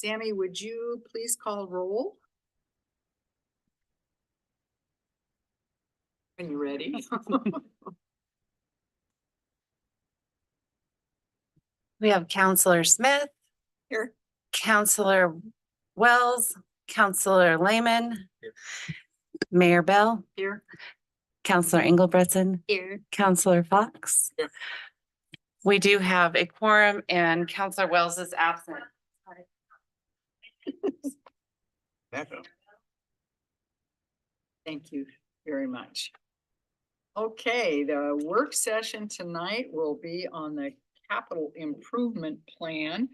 Sammy, would you please call roll? Are you ready? We have Counselor Smith. Here. Counselor Wells, Counselor Lehman. Here. Mayor Bell. Here. Counselor Engelbretson. Here. Counselor Fox. Here. We do have a quorum and Counselor Wells is absent. Thank you very much. Okay, the work session tonight will be on the capital improvement plan.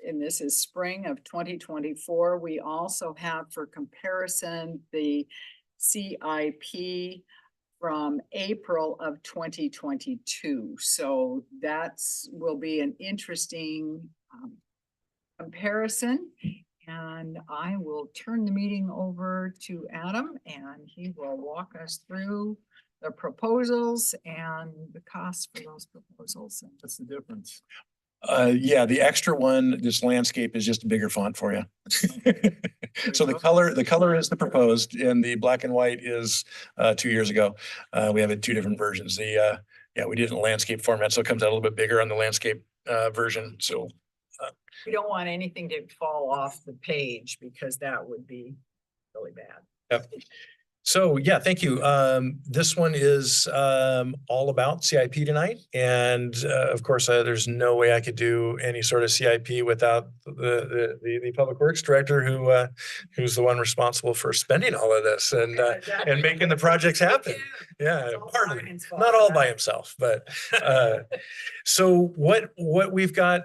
And this is spring of 2024. We also have for comparison the CIP from April of 2022. So that's will be an interesting comparison. And I will turn the meeting over to Adam and he will walk us through the proposals and the costs for those proposals. What's the difference? Yeah, the extra one, this landscape is just a bigger font for you. So the color is the proposed and the black and white is 2 years ago. We have it 2 different versions. Yeah, we did it in landscape format, so it comes out a little bit bigger on the landscape version. So we don't want anything to fall off the page because that would be really bad. Yep. So yeah, thank you. This one is all about CIP tonight. And of course, there's no way I could do any sort of CIP without the Public Works Director who's the one responsible for spending all of this and making the projects happen. Yeah, partly, not all by himself, but so what we've got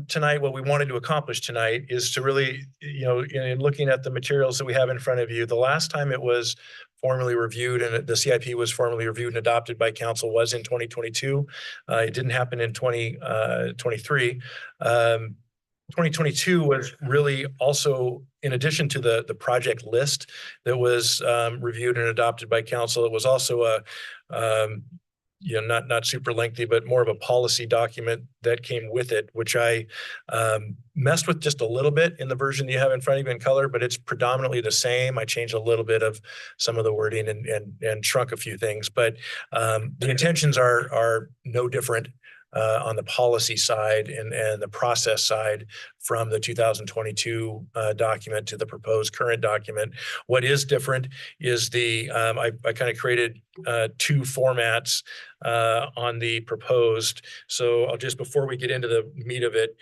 tonight, what we wanted to accomplish tonight is to really, in looking at the materials that we have in front of you, the last time it was formally reviewed and the CIP was formally reviewed and adopted by council was in 2022. It didn't happen in 2023. 2022 was really also, in addition to the project list that was reviewed and adopted by council, it was also a not super lengthy, but more of a policy document that came with it, which I messed with just a little bit in the version you have in front of you in color, but it's predominantly the same. I changed a little bit of some of the wording and shrunk a few things, but the intentions are no different on the policy side and the process side from the 2022 document to the proposed current document. What is different is I kind of created 2 formats on the proposed. So I'll just, before we get into the meat of it,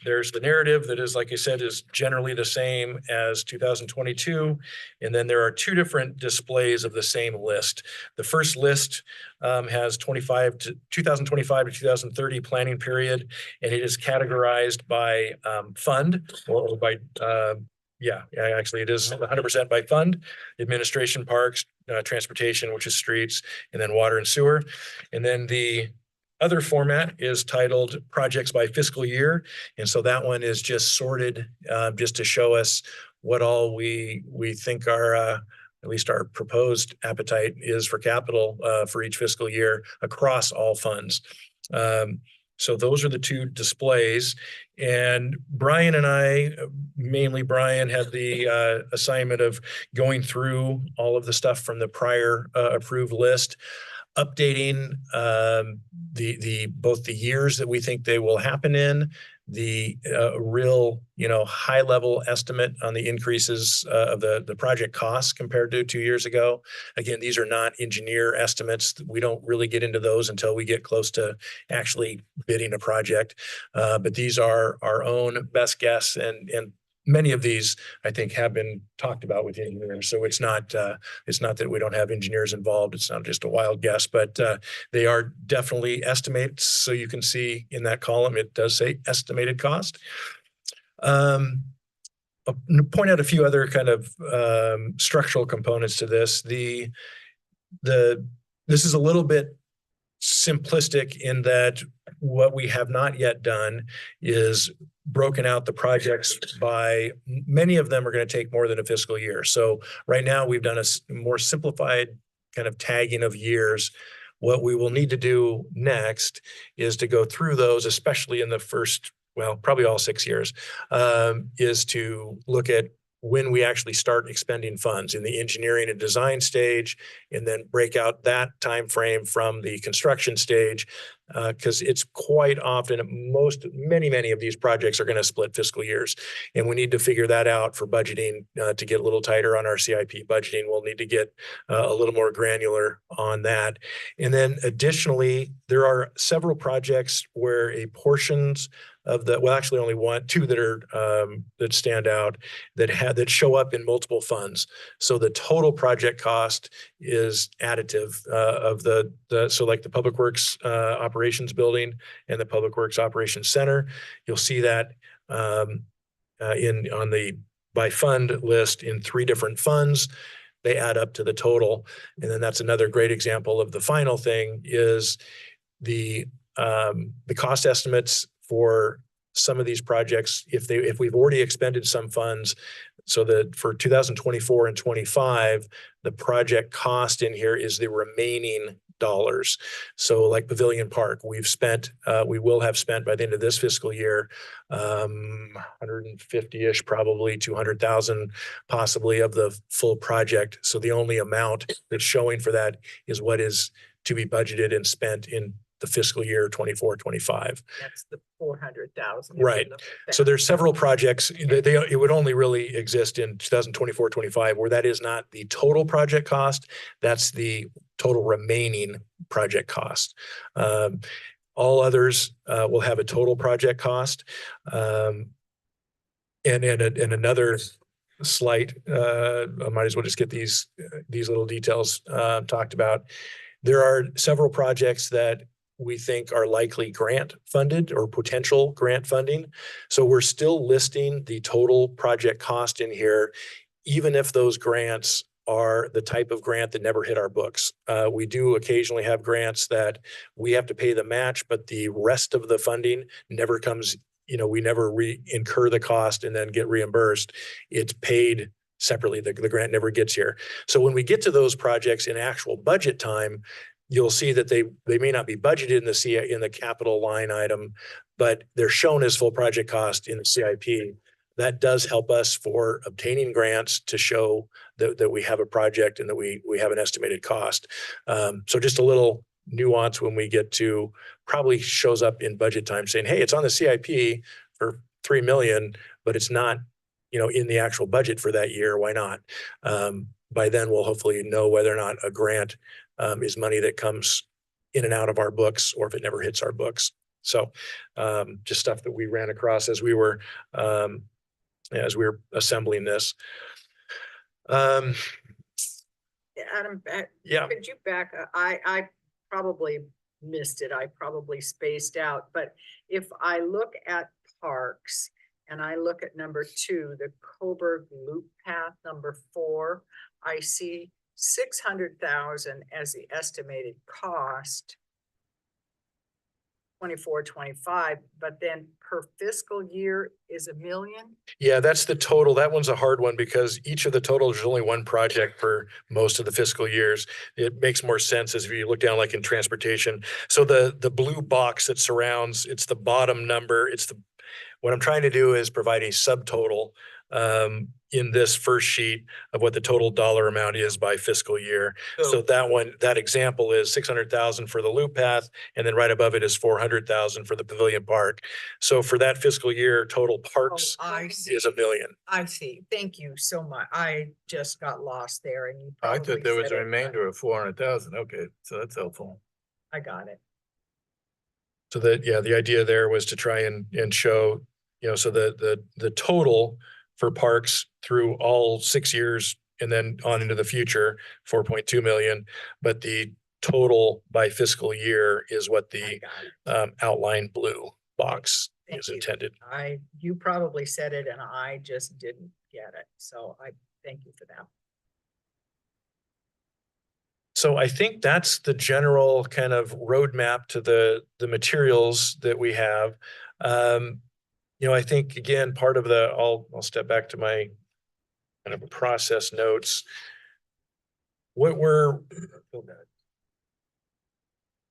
there's the narrative that is, like I said, is generally the same as 2022. And then there are 2 different displays of the same list. The first list has 2025 to 2030 planning period, and it is categorized by fund or by actually it is 100% by fund: administration, parks, transportation, which is streets, and then water and sewer. And then the other format is titled projects by fiscal year, and so that one is just sorted just to show us what all we think our at least our proposed appetite is for capital for each fiscal year across all funds. So those are the 2 displays. And Brian and I, mainly Brian, had the assignment of going through all of the stuff from the prior approved list, updating both the years that we think they will happen in, the real high level estimate on the increases of the project costs compared to 2 years ago. Again, these are not engineer estimates. We don't really get into those until we get close to actually bidding a project. But these are our own best guess, and many of these, I think, have been talked about with engineers. So it's not that we don't have engineers involved. It's not just a wild guess, but they are definitely estimates. So you can see in that column, it does say estimated cost. I'll point out a few other kind of structural components to this. This is a little bit simplistic in that what we have not yet done is broken out the projects by, many of them are going to take more than a fiscal year. So right now we've done a more simplified kind of tagging of years. What we will need to do next is to go through those, especially in the first well, probably all 6 years, is to look at when we actually start expending funds in the engineering and design stage, and then break out that time frame from the construction stage, because it's quite often many of these projects are going to split fiscal years, and we need to figure that out for budgeting to get a little tighter on our CIP budgeting. We'll need to get a little more granular on that, and then additionally, there are several projects where a portions of the, well, actually only two that are that stand out that show up in multiple funds. So the total project cost is additive of so like the Public Works Operations Building and the Public Works Operations Center. You'll see that on the by fund list in 3 different funds. They add up to the total, and then that's another great example of the final thing is the cost estimates for some of these projects. If we've already expended some funds, so that for 2024 and 25, the project cost in here is the remaining dollars. So like Pavilion Park, we will have spent by the end of this fiscal year, 150-ish, probably 200,000, possibly of the full project. So the only amount that's showing for that is what is to be budgeted and spent in the fiscal year 24-25. That's the 400,000. Right. So there's several projects that it would only really exist in 2024-25, where that is not the total project cost. That's the total remaining project cost. All others will have a total project cost. And another slight, I might as well just get these little details talked about. There are several projects that we think are likely grant funded or potential grant funding. So we're still listing the total project cost in here, even if those grants are the type of grant that never hit our books. We do occasionally have grants that we have to pay the match, but the rest of the funding never comes, we never incur the cost and then get reimbursed. It's paid separately. The grant never gets here. So when we get to those projects in actual budget time, you'll see that they may not be budgeted in the capital line item, but they're shown as full project cost in the CIP. That does help us for obtaining grants to show that we have a project and that we have an estimated cost. So just a little nuance when we get to, probably shows up in budget time saying, hey, it's on the CIP for 3 million, but it's not, in the actual budget for that year. Why not? By then we'll hopefully know whether or not a grant is money that comes in and out of our books, or if it never hits our books. So just stuff that we ran across as we were assembling this. Adam, Yeah. could you back up? I probably missed it. I probably spaced out. But if I look at parks and I look at number 2, the Coburg Loop Path, number 4, I see 600,000 as the estimated cost 24-25, but then per fiscal year is $1 million. Yeah, that's the total. That one's a hard one because each of the totals is only one project for most of the fiscal years. It makes more sense as if you look down like in transportation. So the blue box that surrounds, it's the bottom number. What I'm trying to do is provide a subtotal in this first sheet of what the total dollar amount is by fiscal year. So that example is 600,000 for the loop path, and then right above it is 400,000 for the Pavilion Park. So for that fiscal year, total parks is $1 million. I see. Thank you so much. I just got lost there, and you I probably thought there was said a it, remainder of 400,000. Okay, so that's helpful. I got it. So the idea there was to try and show, so the total for parks through all 6 years and then on into the future, 4.2 million, but the total by fiscal year is what I the got it. outline blue box Thank is you. intended. You probably said it and I just didn't get it. So I thank you for that. So I think that's the general kind of roadmap to the materials that we have. I think again, part of I'll step back to my kind of process notes. What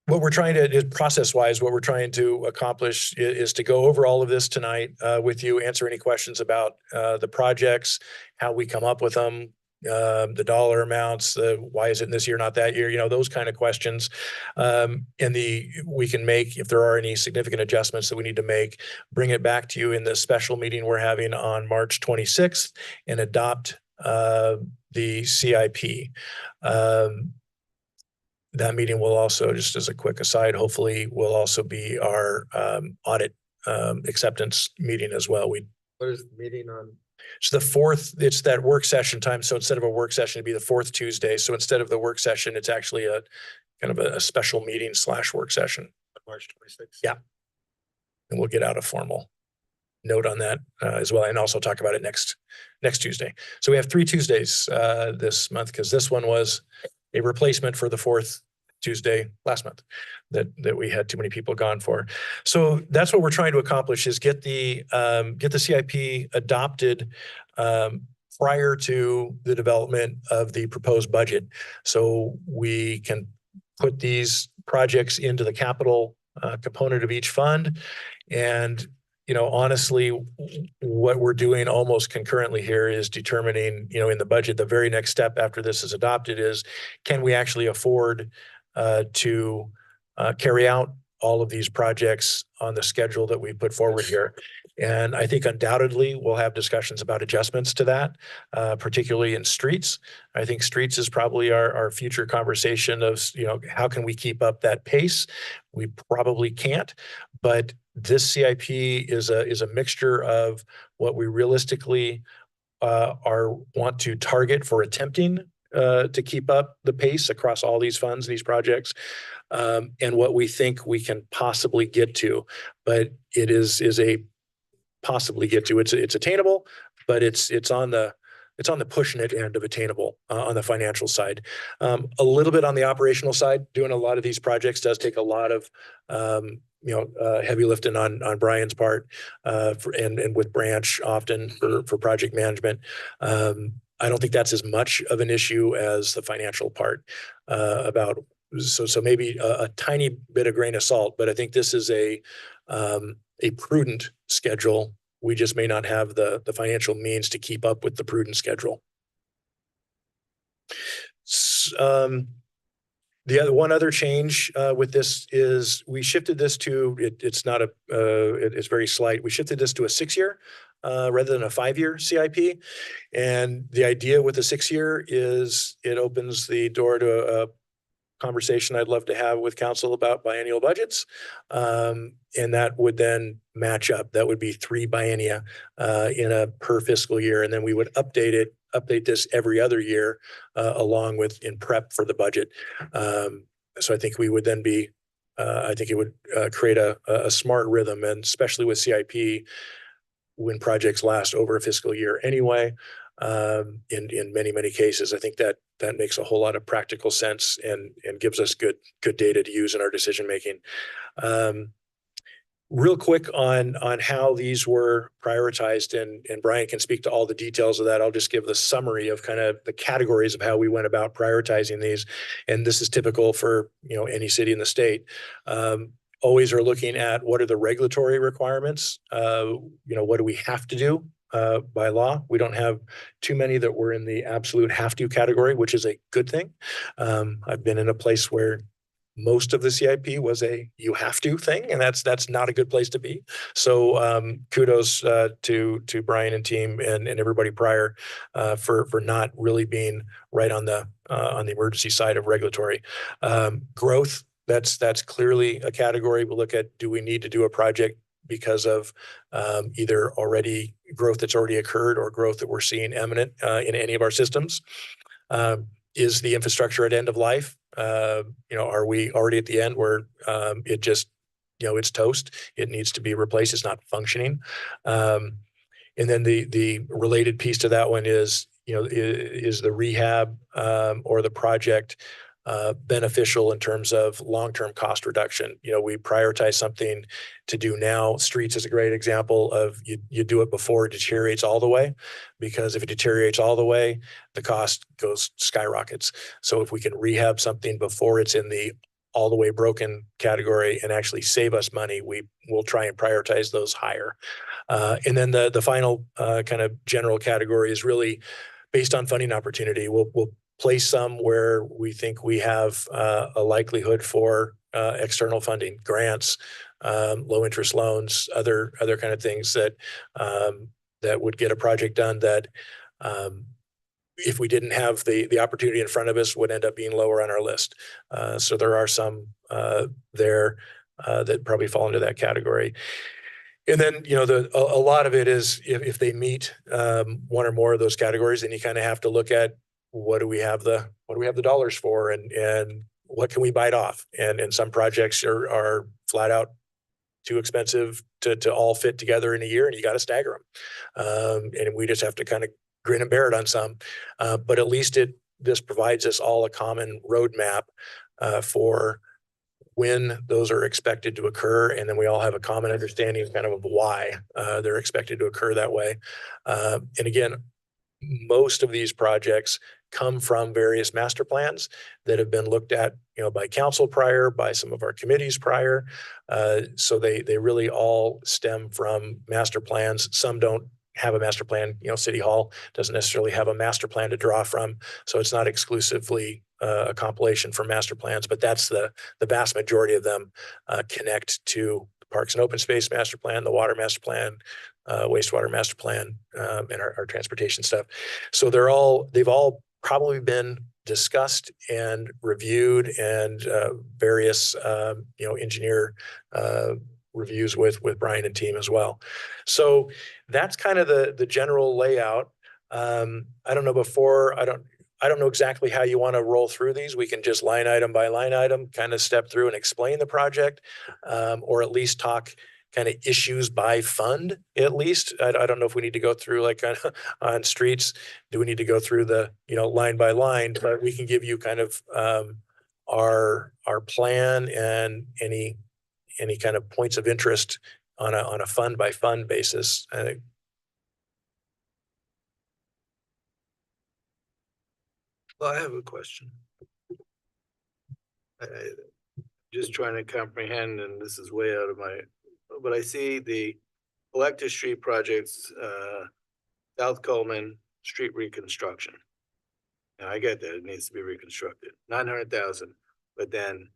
what we're trying to, process-wise, what we're trying to accomplish is to go over all of this tonight with you, answer any questions about the projects, how we come up with them, the dollar amounts, why is it this year, not that year, those kind of questions. And we can make, if there are any significant adjustments that we need to make, bring it back to you in the special meeting we're having on March 26th and adopt the CIP. That meeting will also, just as a quick aside, hopefully will also be our audit acceptance meeting as well. What is the meeting on? It's the fourth, it's that work session time. So instead of a work session, it'd be the fourth Tuesday. So instead of the work session, it's actually a kind of a special meeting / work session. March 26th. Yeah. And we'll get out a formal note on that as well, and also talk about it next Tuesday. So we have 3 Tuesdays this month, because this one was a replacement for the fourth Tuesday last month that we had too many people gone for. So that's what we're trying to accomplish, is get the CIP adopted prior to the development of the proposed budget, so we can put these projects into the capital component of each fund. And honestly, what we're doing almost concurrently here is determining, in the budget, the very next step after this is adopted is, can we actually afford to carry out all of these projects on the schedule that we put forward here? And I think undoubtedly we'll have discussions about adjustments to that, particularly in streets. I think streets is probably our future conversation of, how can we keep up that pace? We probably can't, but this CIP is a mixture of what we realistically want to target for attempting to keep up the pace across all these funds, these projects, and what we think we can possibly get to. But it is a possibly get to. It's attainable, but it's on the pushing it end of attainable on the financial side. A little bit on the operational side. Doing a lot of these projects does take a lot of heavy lifting on Brian's part, and with Branch often for project management. I don't think that's as much of an issue as the financial part so maybe a tiny bit of grain of salt, but I think this is a prudent schedule. We just may not have the financial means to keep up with the prudent schedule. The one other change with this is we shifted this to, it's very slight. We shifted this to a 6-year rather than a 5-year CIP. And the idea with the 6-year is it opens the door to a conversation I'd love to have with council about biennial budgets. And that would then match up. That would be 3 biennia in a per fiscal year. And then we would update this every other year along with in prep for the budget. So I think we would then be, I think it would create a smart rhythm, and especially with CIP, when projects last over a fiscal year anyway, in many cases, I think that makes a whole lot of practical sense and gives us good data to use in our decision making. Real quick on how these were prioritized, and Brian can speak to all the details of that. I'll just give the summary of kind of the categories of how we went about prioritizing these. And this is typical for, any city in the state. Always are looking at what are the regulatory requirements? What do we have to do by law? We don't have too many that were in the absolute have to category, which is a good thing. I've been in a place where most of the CIP was a you have to thing, and that's not a good place to be. So kudos to Brian and team and everybody prior for not really being right on the emergency side of regulatory. Growth, that's clearly a category. We'll look at, do we need to do a project because of either already growth that's already occurred or growth that we're seeing imminent in any of our systems? Is the infrastructure at end of life? Are we already at the end where it just, it's toast? It needs to be replaced. It's not functioning. And then the related piece to that one is, is the rehab or the project beneficial in terms of long-term cost reduction? We prioritize something to do now. Streets is a great example of you do it before it deteriorates all the way, because if it deteriorates all the way, the cost skyrockets. So if we can rehab something before it's in the all the way broken category and actually save us money, we will try and prioritize those higher. And then the final kind of general category is really based on funding opportunity. We'll place some where we think we have a likelihood for external funding, grants, low interest loans, other kind of things that that would get a project done that if we didn't have the opportunity in front of us would end up being lower on our list. So there are some there that probably fall into that category. And then, you know, a lot of it is if they meet one or more of those categories, then you kind of have to look at what do we have the dollars for, and what can we bite off? And some projects are flat out too expensive to all fit together in a year, and you got to stagger them. And we just have to kind of grin and bear it on some. But at least this provides us all a common roadmap for when those are expected to occur, and then we all have a common understanding kind of why they're expected to occur that way. And again, most of these projects come from various master plans that have been looked at, you know, by council prior, by some of our committees prior. So they really all stem from master plans. Some don't have a master plan. You know, City Hall doesn't necessarily have a master plan to draw from, so it's not exclusively a compilation from master plans, but that's the vast majority of them connect to the Parks and Open Space Master Plan, the Water Master Plan, Wastewater Master Plan, and our transportation stuff. So they've all probably been discussed and reviewed, and various you know, engineer reviews with Brian and team as well. So that's kind of the general layout. I don't know I don't know exactly how you want to roll through these. We can just line item by line item, kind of step through and explain the project, or at least talk kind of issues by fund, at least. I don't know if we need to go through like on streets. Do we need to go through the, you know, line by line? But we can give you kind of our plan and any kind of points of interest on a fund by fund basis. Well, I have a question. Just trying to comprehend, and this is way out of my, but I see the Collector Street projects, South Coleman Street reconstruction. And I get that it needs to be reconstructed, 900,000, but then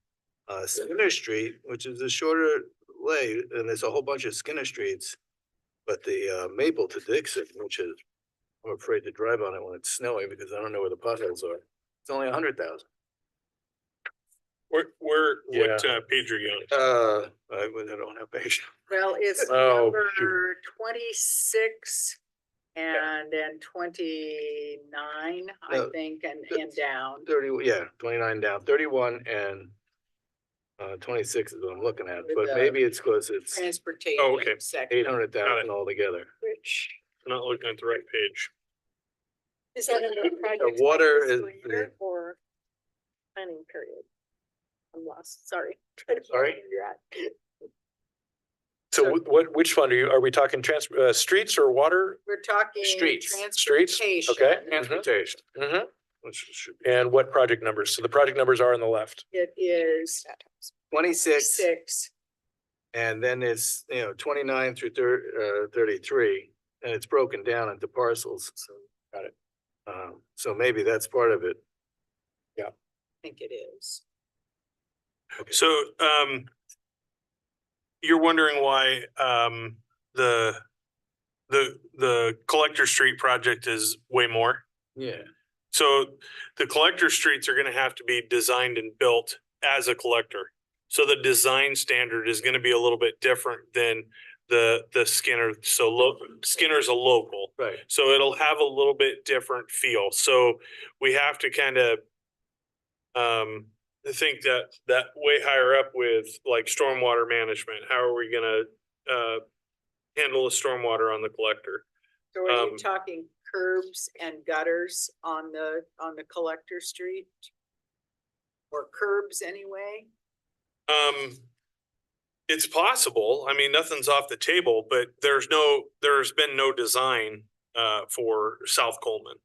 Skinner Street, which is a shorter way, and there's a whole bunch of Skinner Streets, but the Maple to Dixon, which is, I'm afraid to drive on it when it's snowing because I don't know where the potholes are. It's only 100,000. What page are you on? I don't have patience. Well, it's Oh, number 26 and then 29, I No, think, and that's- down. 29 down, 31 and 26 is what I'm looking at, With but the maybe it's because it's Transportation Oh, okay. section. 800,000 altogether. Which I'm not looking at the right page. Is that in the project? water is- Or planning period? I'm lost, sorry. Sorry? Where you're at. So which fund are we talking streets or water? we're talking Streets. Streets? transportation. Okay. Transportation, Mm-hmm. which should be And what project numbers? So the project numbers are on the left. It is 26, 6. and then it's, 29 through 33, and it's broken down into parcels, so. Got it. So maybe that's part of it. I think it is. So, you're wondering why, the Collector Street project is way more? Yeah. So the collector streets are gonna have to be designed and built as a collector. So the design standard is gonna be a little bit different than the Skinner. So Skinner's a local. Right. So it'll have a little bit different feel. So we have to kind of think that way higher up with like stormwater management. How are we gonna handle the stormwater on the collector? So are you Um, talking curbs and gutters on the collector street? Or curbs anyway? It's possible. I mean, nothing's off the table, but there's been no design for South Coleman.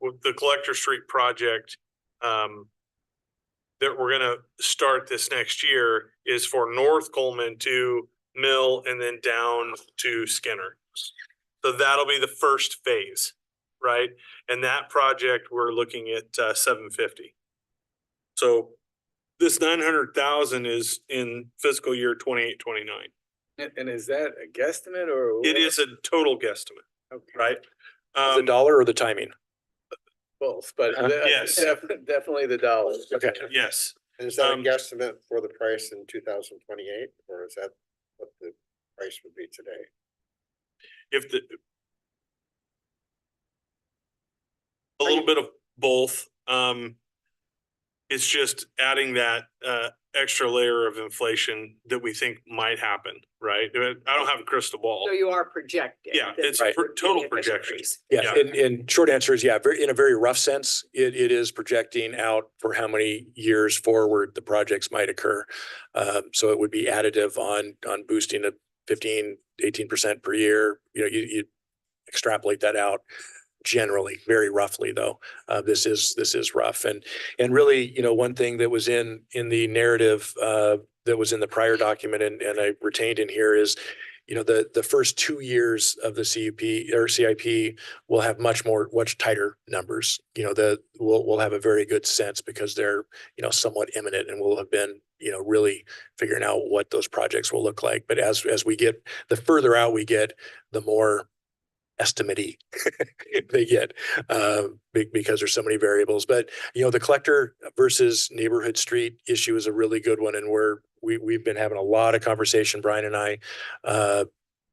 With the Collector Street project, that we're gonna start this next year is for North Coleman to Mill and then down to Skinner. So that'll be the first phase, right? And that project, we're looking at $750. So this 900,000 is in fiscal year 28-29. And is that a guesstimate or? It is a total guesstimate, Okay. right? The dollar or the timing? Both, but Yes. definitely the dollars. Okay. Yes, Is that a Um, guesstimate for the price in 2028, or is that what the price would be today? if the. A little bit of both, it's just adding that extra layer of inflation that we think might happen, right? I don't have a crystal ball. So you are projecting. Yeah, that it's there a would be total an projection. increase. Yeah, and short answer is, yeah, in a very rough sense, it is projecting out for how many years forward the projects might occur. So it would be additive on boosting a 15-18% per year. You know, you extrapolate that out generally, very roughly though. This is rough. And really, you know, one thing that was in the narrative that was in the prior document and I retained in here is, you know, the first 2 years of the CUP or CIP will have much tighter numbers. You know, we'll have a very good sense because they're, you know, somewhat imminent and we'll have been, you know, really figuring out what those projects will look like. But as we get, the further out we get, the more estimate-y they get because there's so many variables. But, you know, the collector versus neighborhood street issue is a really good one. And we've been having a lot of conversation, Brian and I,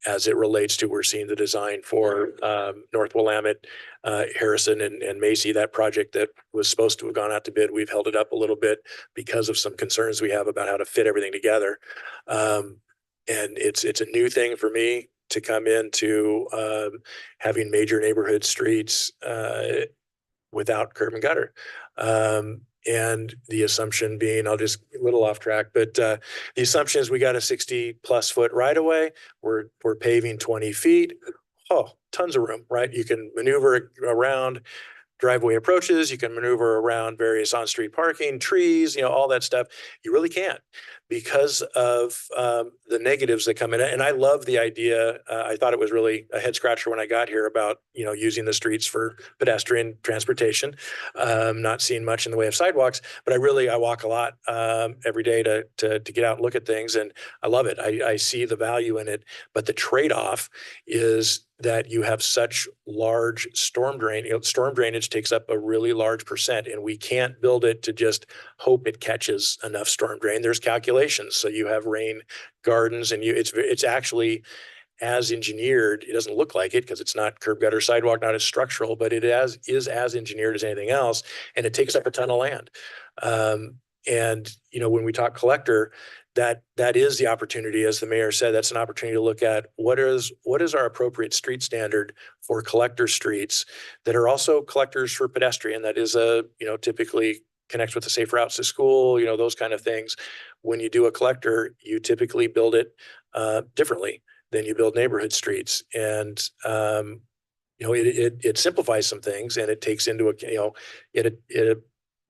as it relates to, we're seeing the design for North Willamette, Harrison and Macy, that project that was supposed to have gone out to bid. We've held it up a little bit because of some concerns we have about how to fit everything together. And it's a new thing for me to come into having major neighborhood streets without curb and gutter. And the assumption being, I'll just a little off track, but the assumption is we got a 60+ foot right of way. We're paving 20 feet. Oh, tons of room, right? You can maneuver around driveway approaches. You can maneuver around various on-street parking, trees, you know, all that stuff. You really can't because of the negatives that come in. And I love the idea. I thought it was really a head scratcher when I got here about, you know, using the streets for pedestrian transportation. Not seeing much in the way of sidewalks, but I walk a lot every day to get out and look at things. And I love it. I see the value in it, but the trade-off is that you have such large storm drain. You know, storm drainage takes up a really large percent, and we can't build it to just hope it catches enough storm drain. There's calculations. So you have rain gardens, and it's actually as engineered. It doesn't look like it because it's not curb gutter sidewalk, not as structural, but it is as engineered as anything else, and it takes up a ton of land. And you know, when we talk collector, that is the opportunity, as the mayor said, that's an opportunity to look at what is our appropriate street standard for collector streets that are also collectors for pedestrian. That is typically connects with the safe routes to school, you know, those kind of things. When you do a collector, you typically build it differently than you build neighborhood streets. And you know, it simplifies some things, and it takes into account, you know, it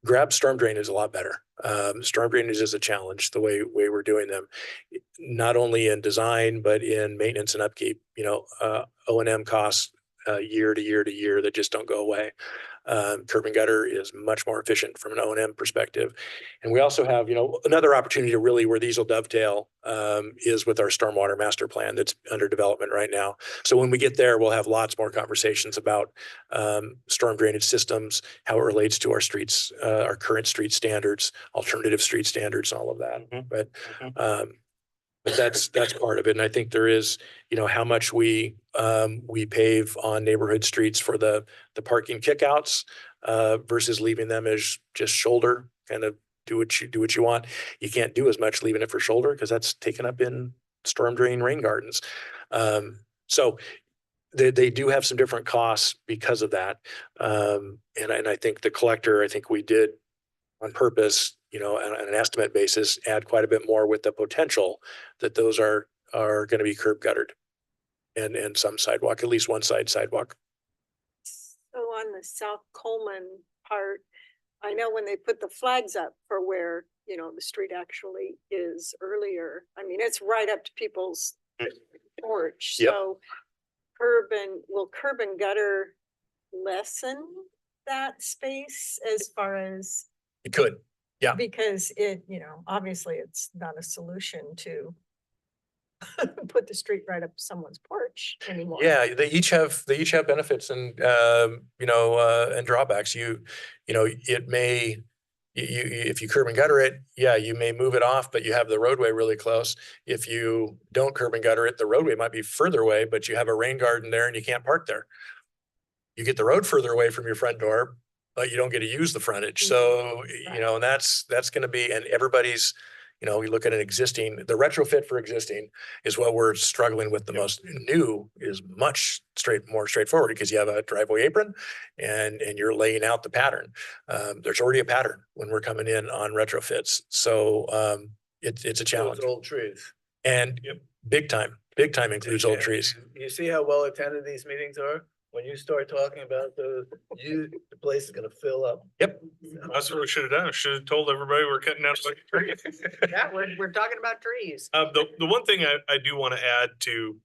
grab storm drainage a lot better. Storm drainage is a challenge the way we're doing them, not only in design, but in maintenance and upkeep. You know, O&M costs year to year to year that just don't go away. Curb and gutter is much more efficient from an O&M perspective. And we also have, you know, another opportunity to really where these will dovetail is with our stormwater master plan that's under development right now. So when we get there, we'll have lots more conversations about storm drainage systems, how it relates to our streets, our current street standards, alternative street standards, all of that. But that's part of it. And I think there is, you know, how much we pave on neighborhood streets for the parking kickouts versus leaving them as just shoulder, kind of do what you want. You can't do as much leaving it for shoulder because that's taken up in storm drain rain gardens. So they do have some different costs because of that. And I think the collector, I think we did on purpose, you know, on an estimate basis, add quite a bit more with the potential that those are going to be curb guttered and some sidewalk, at least one side sidewalk. So on the South Coleman part, I know when they put the flags up for where, the street actually is earlier, I mean, it's right up to people's porch, Yep. so will curb and gutter lessen that space as far as, It could. Yeah. because it, obviously it's not a solution to put the street right up someone's porch anymore. Yeah, they each have benefits and, and drawbacks. It may, if you curb and gutter it, yeah, you may move it off, but you have the roadway really close. If you don't curb and gutter it, the roadway might be further away, but you have a rain garden there and you can't park there. You get the road further away from your front door, but you don't get to use the frontage. So, and that's going to be, and everybody's, we look at the retrofit for existing is what we're struggling with the most. New is much more straightforward because you have a driveway apron and you're laying out the pattern. There's already a pattern when we're coming in on retrofits. So it's a challenge. Old trees. And big time includes old trees. You see how well attended these meetings are? When you start talking about the place is gonna fill up. Yep. That's what we should have done. Should have told everybody we're cutting down like a tree. Yeah, we're talking about trees. The one thing I do want to add to,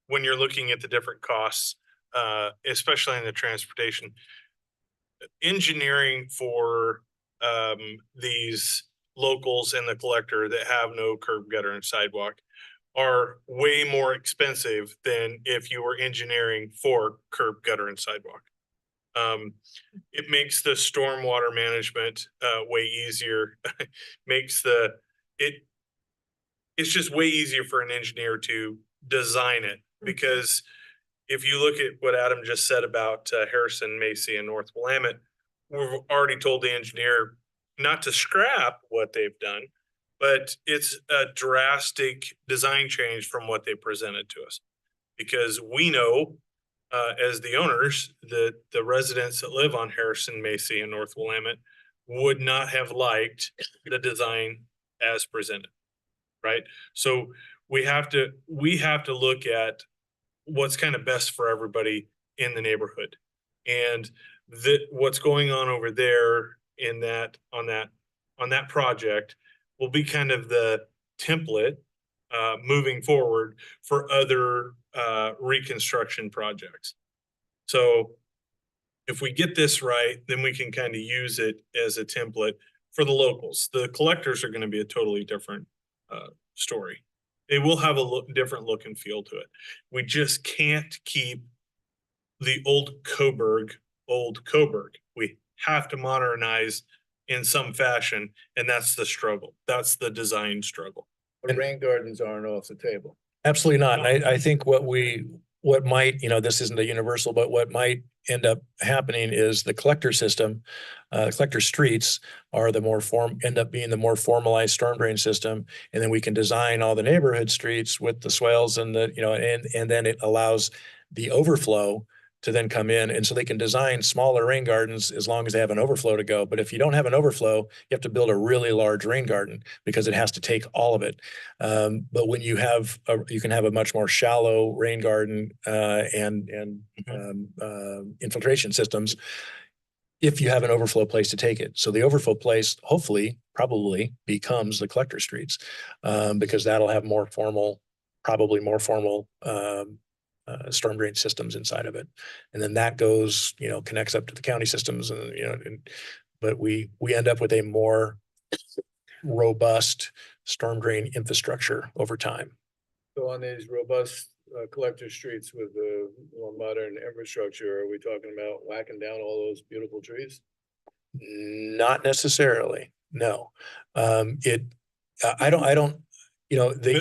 when you're looking at the different costs, especially in the transportation, engineering for, these locals and the collector that have no curb, gutter and sidewalk are way more expensive than if you were engineering for curb, gutter and sidewalk. It makes the stormwater management way easier. It's just way easier for an engineer to design it, because if you look at what Adam just said about Harrison, Macy and North Willamette, we've already told the engineer not to scrap what they've done, but it's a drastic design change from what they presented to us. Because we know, as the owners, that the residents that live on Harrison, Macy and North Willamette would not have liked the design as presented, right? So we have to look at what's kind of best for everybody in the neighborhood. And what's going on over there on that project will be kind of the template moving forward for other reconstruction projects. So if we get this right, then we can kind of use it as a template for the locals. The collectors are going to be a totally different story. They will have a different look and feel to it. We just can't keep the old Coburg. We have to modernize in some fashion, and that's the struggle. That's the design struggle. But rain gardens aren't off the table. Absolutely not. And I think what might, this isn't a universal, but what might end up happening is the collector system, collector streets are end up being the more formalized storm drain system. And then we can design all the neighborhood streets with the swales and and then it allows the overflow to then come in. And so they can design smaller rain gardens as long as they have an overflow to go. But if you don't have an overflow, you have to build a really large rain garden because it has to take all of it. But when you can have a much more shallow rain garden and infiltration systems, if you have an overflow place to take it. So the overflow place, hopefully, probably becomes the collector streets because that'll have probably more formal storm drain systems inside of it. And then that goes, connects up to the county systems but we end up with a more robust storm drain infrastructure over time. So on these robust collector streets with the more modern infrastructure, are we talking about whacking down all those beautiful trees? Not necessarily, no.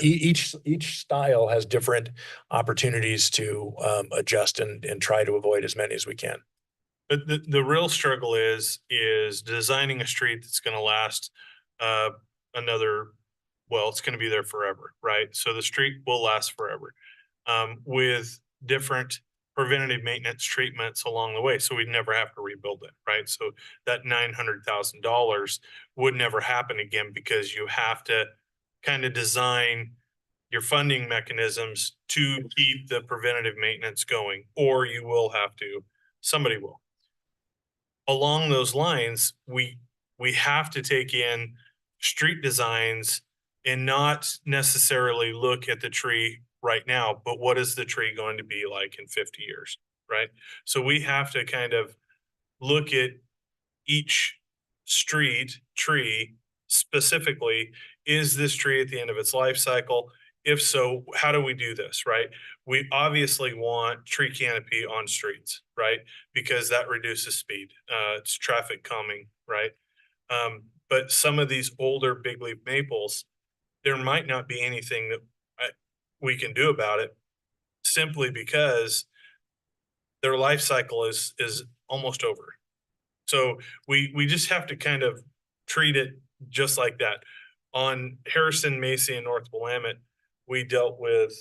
Each style has different opportunities to adjust and try to avoid as many as we can. But the real struggle is designing a street that's going to last it's going to be there forever, right? So the street will last forever with different preventative maintenance treatments along the way. So we'd never have to rebuild it, right? So that $900,000 would never happen again because you have to kind of design your funding mechanisms to keep the preventative maintenance going, or you will have to, somebody will. along those lines, we have to take in street designs and not necessarily look at the tree right now, but what is the tree going to be like in 50 years, right? So we have to kind of look at each street tree specifically. Is this tree at the end of its life cycle? If so, how do we do this, right? We obviously want tree canopy on streets, right? Because that reduces speed. It's traffic calming, right? But some of these older big leaf maples, there might not be anything that we can do about it, simply because their life cycle is almost over. So we just have to kind of treat it just like that. On Harrison, Macy, and North Willamette, we dealt with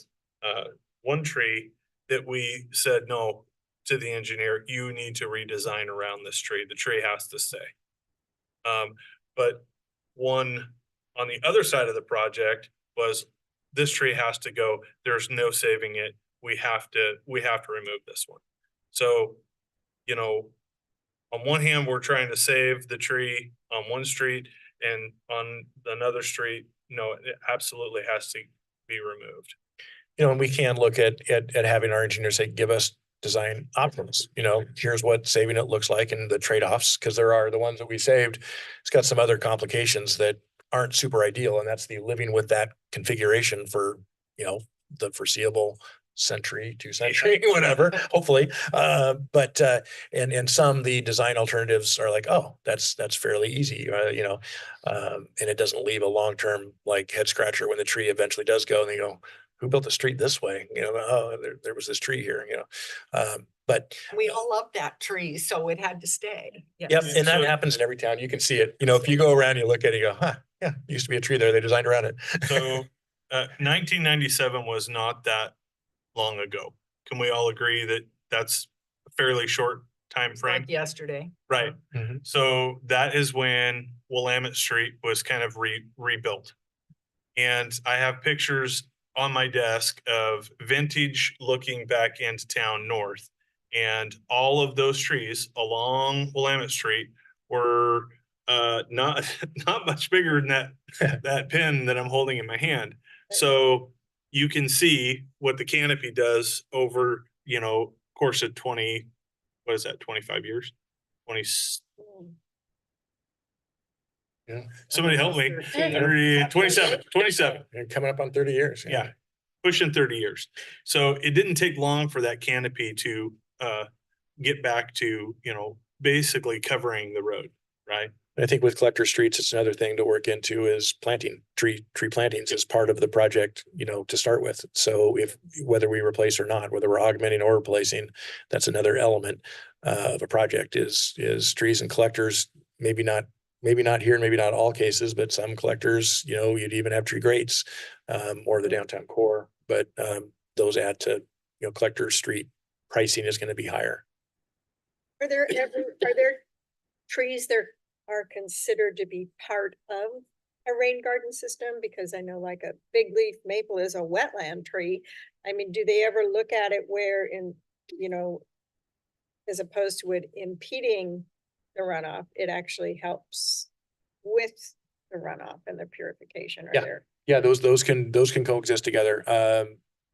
one tree that we said no to the engineer. You need to redesign around this tree. The tree has to stay. But one on the other side of the project was, this tree has to go. There's no saving it. We have to remove this one. So, you know, on one hand, we're trying to save the tree on one street, and on another street, no, it absolutely has to be removed. You know, and we can look at having our engineers say, give us design options. You know, here's what saving it looks like and the trade-offs, because there are the ones that we saved. It's got some other complications that aren't super ideal, and that's the living with that configuration for, you know, the foreseeable century, 2 century, whatever, hopefully. But and some, the design alternatives are like, oh, that's fairly easy, you know, and it doesn't leave a long-term like head scratcher when the tree eventually does go, and you go, who built the street this way? You know, oh, there was this tree here, you know. But We all love that tree, so it had to stay. yep, Yes. and that So- happens in every town. You can see it. You know, if you go around, you look at it, you go, huh, yeah, used to be a tree there. They designed around it. So 1997 was not that long ago. Can we all agree that that's a fairly short time frame? Like yesterday. Right. Mhm. So that is when Willamette Street was kind of rebuilt. And I have pictures on my desk of vintage looking back into town north. And all of those trees along Willamette Street were not not much bigger than that pin that I'm holding in my hand. So you can see what the canopy does over, you know, course of 20, what is that, 25 years? 20, Yeah. somebody help me. 13. 27. You're coming up on 30 years. Yeah, pushing 30 years. So it didn't take long for that canopy to get back to, you know, basically covering the road, right? I think with collector streets, it's another thing to work into is planting tree plantings as part of the project, you know, to start with. So if, whether we replace or not, whether we're augmenting or replacing, that's another element of a project is trees and collectors. Maybe not here, maybe not all cases, but some collectors, you know, you'd even have tree grates or the downtown core, but those add to, you know, collector street pricing is going to be higher. Are there trees that are considered to be part of a rain garden system? Because I know like a big leaf maple is a wetland tree. I mean, do they ever look at it where in, you know, as opposed to it impeding the runoff, it actually helps with the runoff and the purification? Are Yeah. there? Yeah, those can coexist together.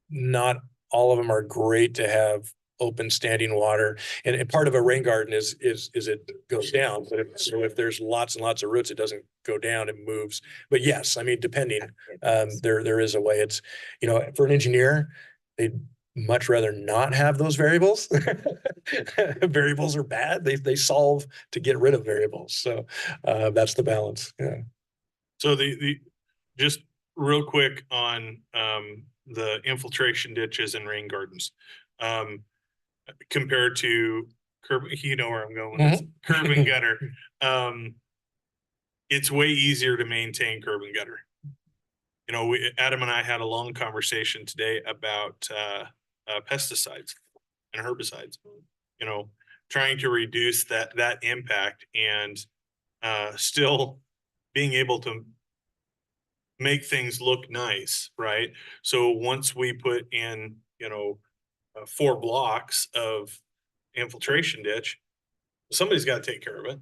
Not all of them are great to have open standing water, and part of a rain garden is it goes down. But if there's lots and lots of roots, it doesn't go down, it moves. But yes, I mean, depending, there is a way. It's, you know, for an engineer, they'd much rather not have those variables. Variables are bad. They solve to get rid of variables. So that's the balance. Yeah. So the just real quick on the infiltration ditches and rain gardens. Compared to curb, you know where I'm going with this, curb and gutter. It's way easier to maintain curb and gutter. You know, Adam and I had a long conversation today about pesticides and herbicides. You know, trying to reduce that impact and still being able to make things look nice, right? So once we put in, you know, 4 blocks of infiltration ditch, Somebody's got to take care of it,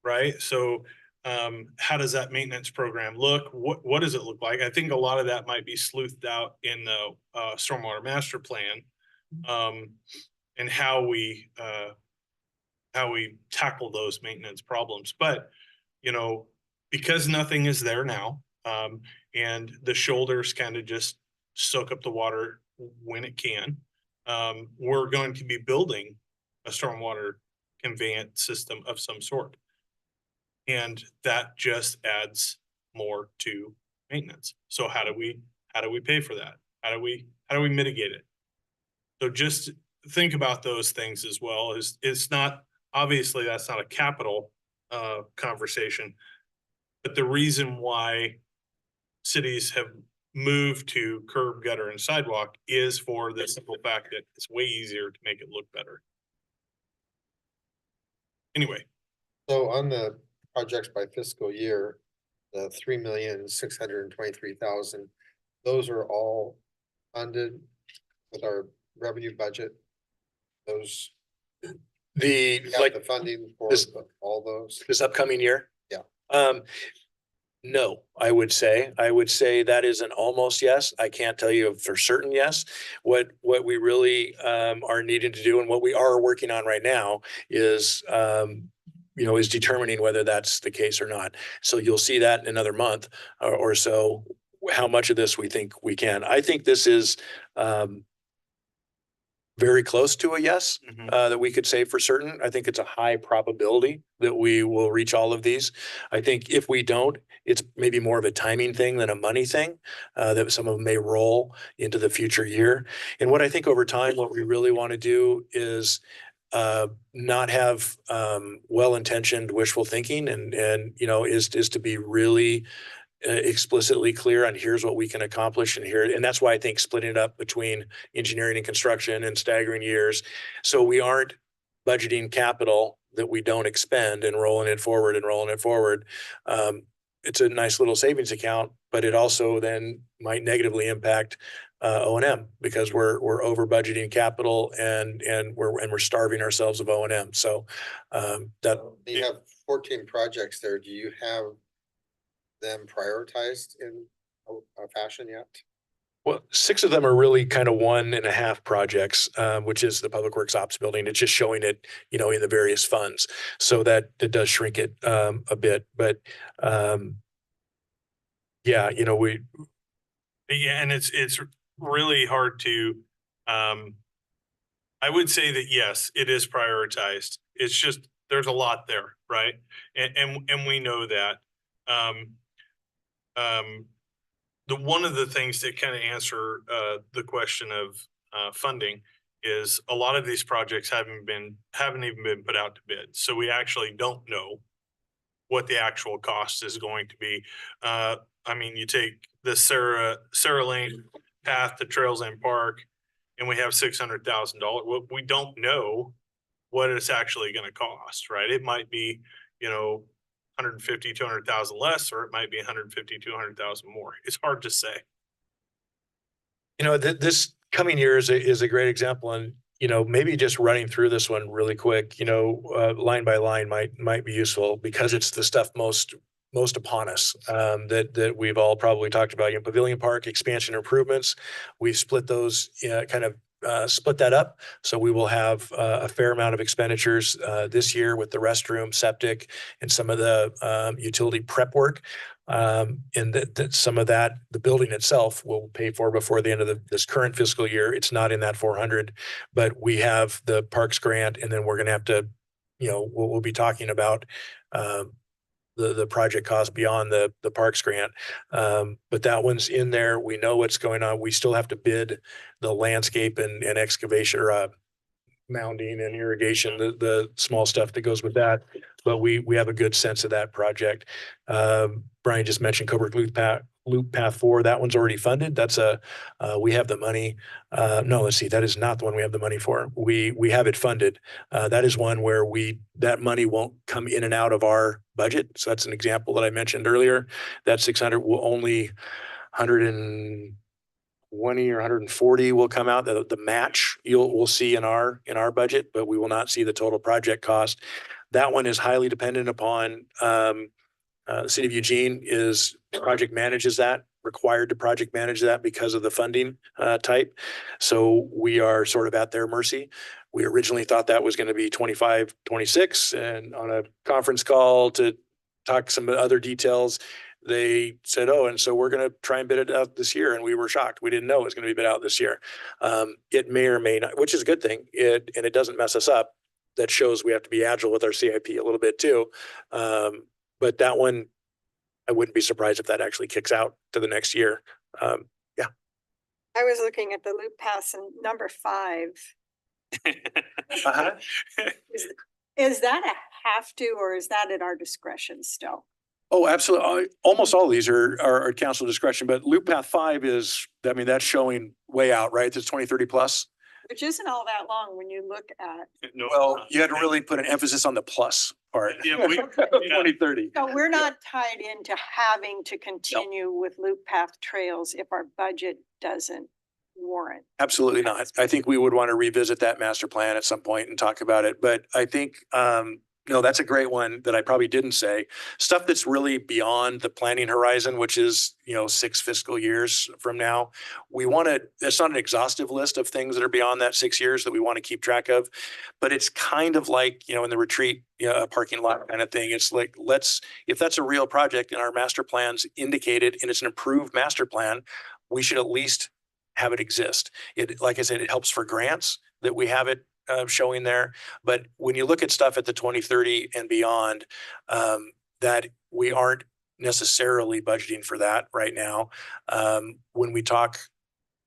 right? So how does that maintenance program look? What does it look like? I think a lot of that might be sleuthed out in the stormwater master plan, and how we tackle those maintenance problems. But, you know, because nothing is there now, and the shoulders kind of just soak up the water when it can, we're going to be building a stormwater conveyance system of some sort. And that just adds more to maintenance. So how do we pay for that? How do we mitigate it? So just think about those things as well. It's not, obviously that's not a capital conversation, but the reason why cities have moved to curb, gutter, and sidewalk is for the simple fact that it's way easier to make it look better. Anyway, So on the projects by fiscal year, the 3,623,000, those are all funded with our revenue budget. Those The, have like, the funding for this- all those. this upcoming year? Yeah. No, I would say that is an almost yes. I can't tell you for certain yes. What we really are needing to do and what we are working on right now is is determining whether that's the case or not. So you'll see that in another month or so, how much of this we think we can. I think this is very close to a yes, that we could say for certain. I think it's a high probability that we will reach all of these. I think if we don't, it's maybe more of a timing thing than a money thing, that some of them may roll into the future year. And what I think over time, what we really want to do is not have well-intentioned wishful thinking and is to be really explicitly clear on here's what we can accomplish and that's why I think splitting it up between engineering and construction and staggering years, so we aren't budgeting capital that we don't expend and rolling it forward. It's a nice little savings account, but it also then might negatively impact O&M because we're over budgeting capital and we're starving ourselves of O&M. So that You have 14 projects there. Do you have them prioritized in a fashion yet? Well, 6 of them are really kind of 1.5 projects, which is the Public Works Ops building. It's just showing it, in the various funds. So that it does shrink it a bit. But yeah, and it's really hard to, I would say that yes, it is prioritized. It's just, there's a lot there, right? And we know that. One of the things that kind of answer the question of funding is a lot of these projects haven't even been put out to bid. So we actually don't know what the actual cost is going to be. You take the Sarah Lane path to Trails End Park, and we have $600,000. We don't know what it's actually going to cost, right? It might be, 150, 200,000 less, or it might be 150, 200,000 more. It's hard to say. This coming year is a great example. And, maybe just running through this one really quick, line by line might be useful because it's the stuff most upon us that we've all probably talked about. Pavilion Park expansion improvements. We've split those, split that up. So we will have a fair amount of expenditures this year with the restroom, septic, and some of the utility prep work. And that some of that, the building itself will pay for before the end of this current fiscal year. It's not in that 400, but we have the parks grant, and then we're going to have to, we'll be talking about the project cost beyond the parks grant. But that one's in there. We know what's going on. We still have to bid the landscape and excavation or mounding and irrigation, the small stuff that goes with that. But we have a good sense of that project. Brian just mentioned Coburg Loop Path 4. That one's already funded. That's we have the money. No, let's see. That is not the one we have the money for. We have it funded. That is one where that money won't come in and out of our budget. So that's an example that I mentioned earlier. That 600 will only 120 120 or 140 will come out. The match we'll see in our budget, but we will not see the total project cost. That one is highly dependent upon, the city of Eugene project manages that, required to project manage that because of the funding type. So we are sort of at their mercy. We originally thought that was going to be 25, 26, and on a conference call to talk some other details, they said, oh, and so we're going to try and bid it out this year. And we were shocked. We didn't know it was going to be bid out this year. It may or may not, which is a good thing. And it doesn't mess us up. That shows we have to be agile with our CIP a little bit too. But that one, I wouldn't be surprised if that actually kicks out to the next year. I was looking at the loop pass and number 5. Uh-huh. Is that a have to, or is that at our discretion still? Oh, absolutely. Almost all of these are at council discretion, but Loop Path 5 is, I mean, that's showing way out, right? It's 2030 plus. Which isn't all that long when you look at, No, Well, you had to really put an emphasis on the plus part. Yeah, we- 2030. so we're not tied into having to continue with loop path trails if our budget doesn't warrant. Absolutely not. I think we would want to revisit that master plan at some point and talk about it. But I think, no, that's a great one that I probably didn't say. Stuff that's really beyond the planning horizon, which is, 6 fiscal years from now. We want to, it's not an exhaustive list of things that are beyond that 6 years that we want to keep track of, but it's kind of like, in the retreat, a parking lot kind of thing. It's like, if that's a real project and our master plans indicated and it's an approved master plan, we should at least have it exist. Like I said, it helps for grants that we have it showing there. But when you look at stuff at the 2030 and beyond, that we aren't necessarily budgeting for that right now. When we talk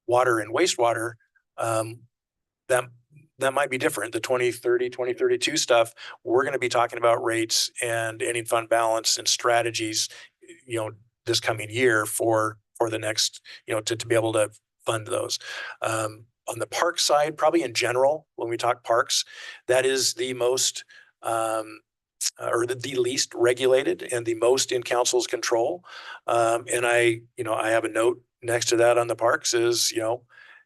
water and wastewater, that might be different. The 2030, 2032 stuff, we're going to be talking about rates and ending fund balance and strategies, this coming year for the next, to be able to fund those. On the park side, probably in general, when we talk parks, that is the most or the least regulated and the most in council's control. And I have a note next to that on the parks is,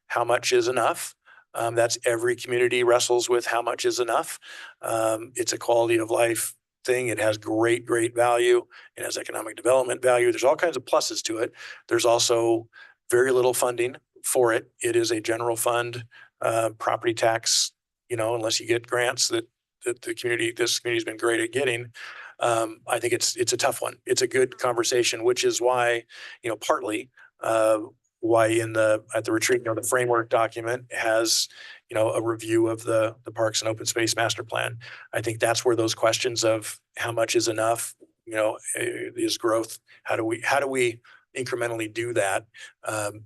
how much is enough? That's every community wrestles with how much is enough. It's a quality of life thing. It has great value. It has economic development value. There's all kinds of pluses to it. There's also very little funding for it. It is a general fund property tax, unless you get grants that this community's been great at getting. I think it's a tough one. It's a good conversation, which is why, partly why at the retreat, the framework document has, a review of the Parks and Open Space Master Plan. I think that's where those questions of how much is enough, is growth. How do we incrementally do that?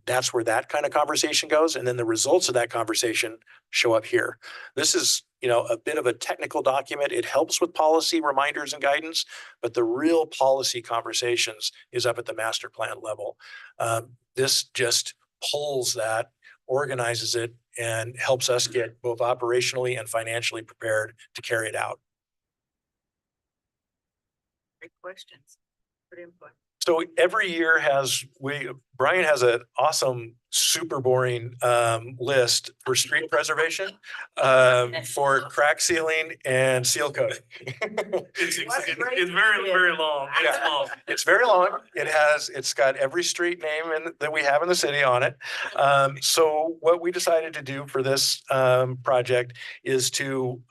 That's where that kind of conversation goes. And then the results of that conversation show up here. This is, a bit of a technical document. It helps with policy reminders and guidance, but the real policy conversations is up at the master plan level. This just pulls that, organizes it, and helps us get both operationally and financially prepared to carry it out. Great questions. Good input. So every year Brian has an awesome, super boring list for street preservation, for crack sealing and seal coating. It's very long. It's Yeah. long. It's very long. It's got every street name that we have in the city on it. So what we decided to do for this project is to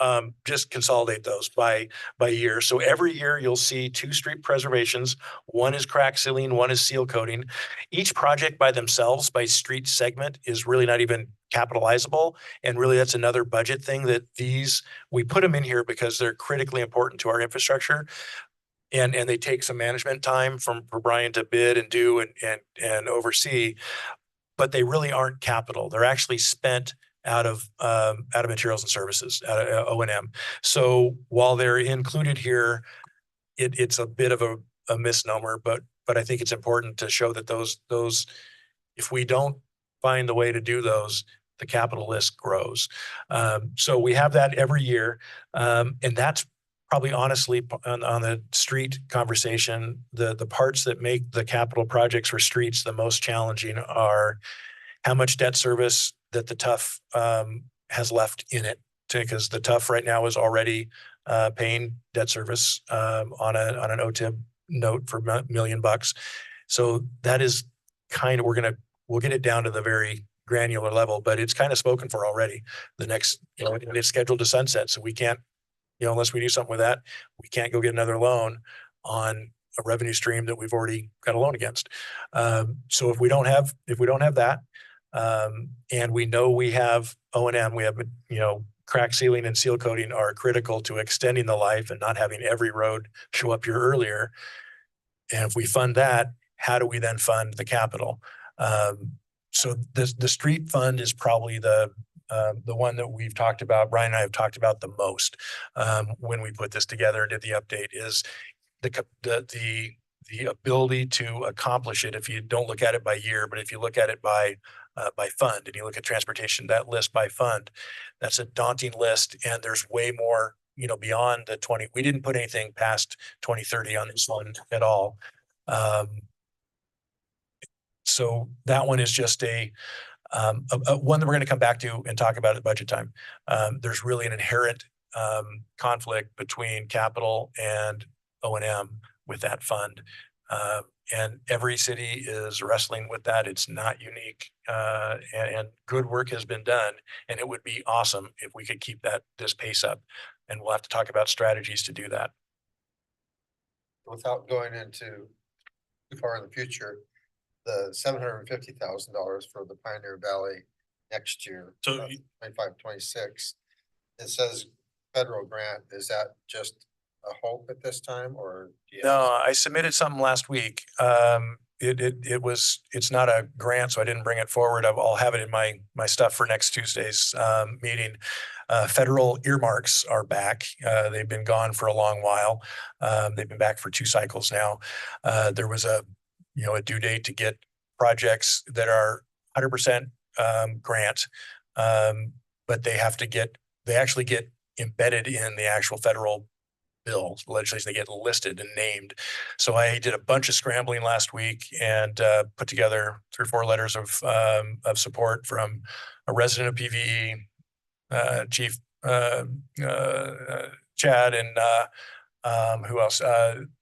just consolidate those by year. So every year you'll see 2 street preservations. One is crack sealing, one is seal coating. Each project by themselves, by street segment, is really not even capitalizable. And really that's another budget thing that we put them in here because they're critically important to our infrastructure. And they take some management time for Brian to bid and do and oversee, but they really aren't capital. They're actually spent out of materials and services, out of O&M. So while they're included here, it's a bit of a misnomer, but I think it's important to show that those, if we don't find the way to do those, the capital list grows. So we have that every year. And that's probably honestly on the street conversation, the parts that make the capital projects for streets the most challenging are how much debt service that the TUF has left in it. Because the TUF right now is already paying debt service on an OTIB note for $1 million. So that is kind of, we'll get it down to the very granular level, but it's kind of spoken for already. The next, and it's scheduled to sunset. So we can't, unless we do something with that, we can't go get another loan on a revenue stream that we've already got a loan against. So if we don't have that, and we know we have O&M, we have, crack sealing and seal coating are critical to extending the life and not having every road show up here earlier. And if we fund that, how do we then fund the capital? So the street fund is probably the one that we've talked about, Brian and I have talked about the most when we put this together and did the update, is the ability to accomplish it. If you don't look at it by year, but if you look at it by fund, and you look at transportation, that list by fund, that's a daunting list. And there's way more, beyond the 20, we didn't put anything past 2030 on this one at all. So that one is just a one that we're going to come back to and talk about at budget time. There's really an inherent conflict between capital and O&M with that fund. And every city is wrestling with that. It's not unique, and good work has been done. And it would be awesome if we could keep this pace up. And we'll have to talk about strategies to do that. Without going into too far in the future, the $750,000 for the Pioneer Valley next year, So 25, 26, it says federal grant. Is that just a hope at this time, or? No, I submitted something last week. It's not a grant, so I didn't bring it forward. I'll have it in my stuff for next Tuesday's meeting. Federal earmarks are back. They've been gone for a long while. They've been back for 2 cycles now. There was a due date to get projects that are 100% grant, but they actually get embedded in the actual federal bill legislation. They get listed and named. So I did a bunch of scrambling last week and put together 3 or 4 letters of support from a resident of PVE, Chief Chad, and who else?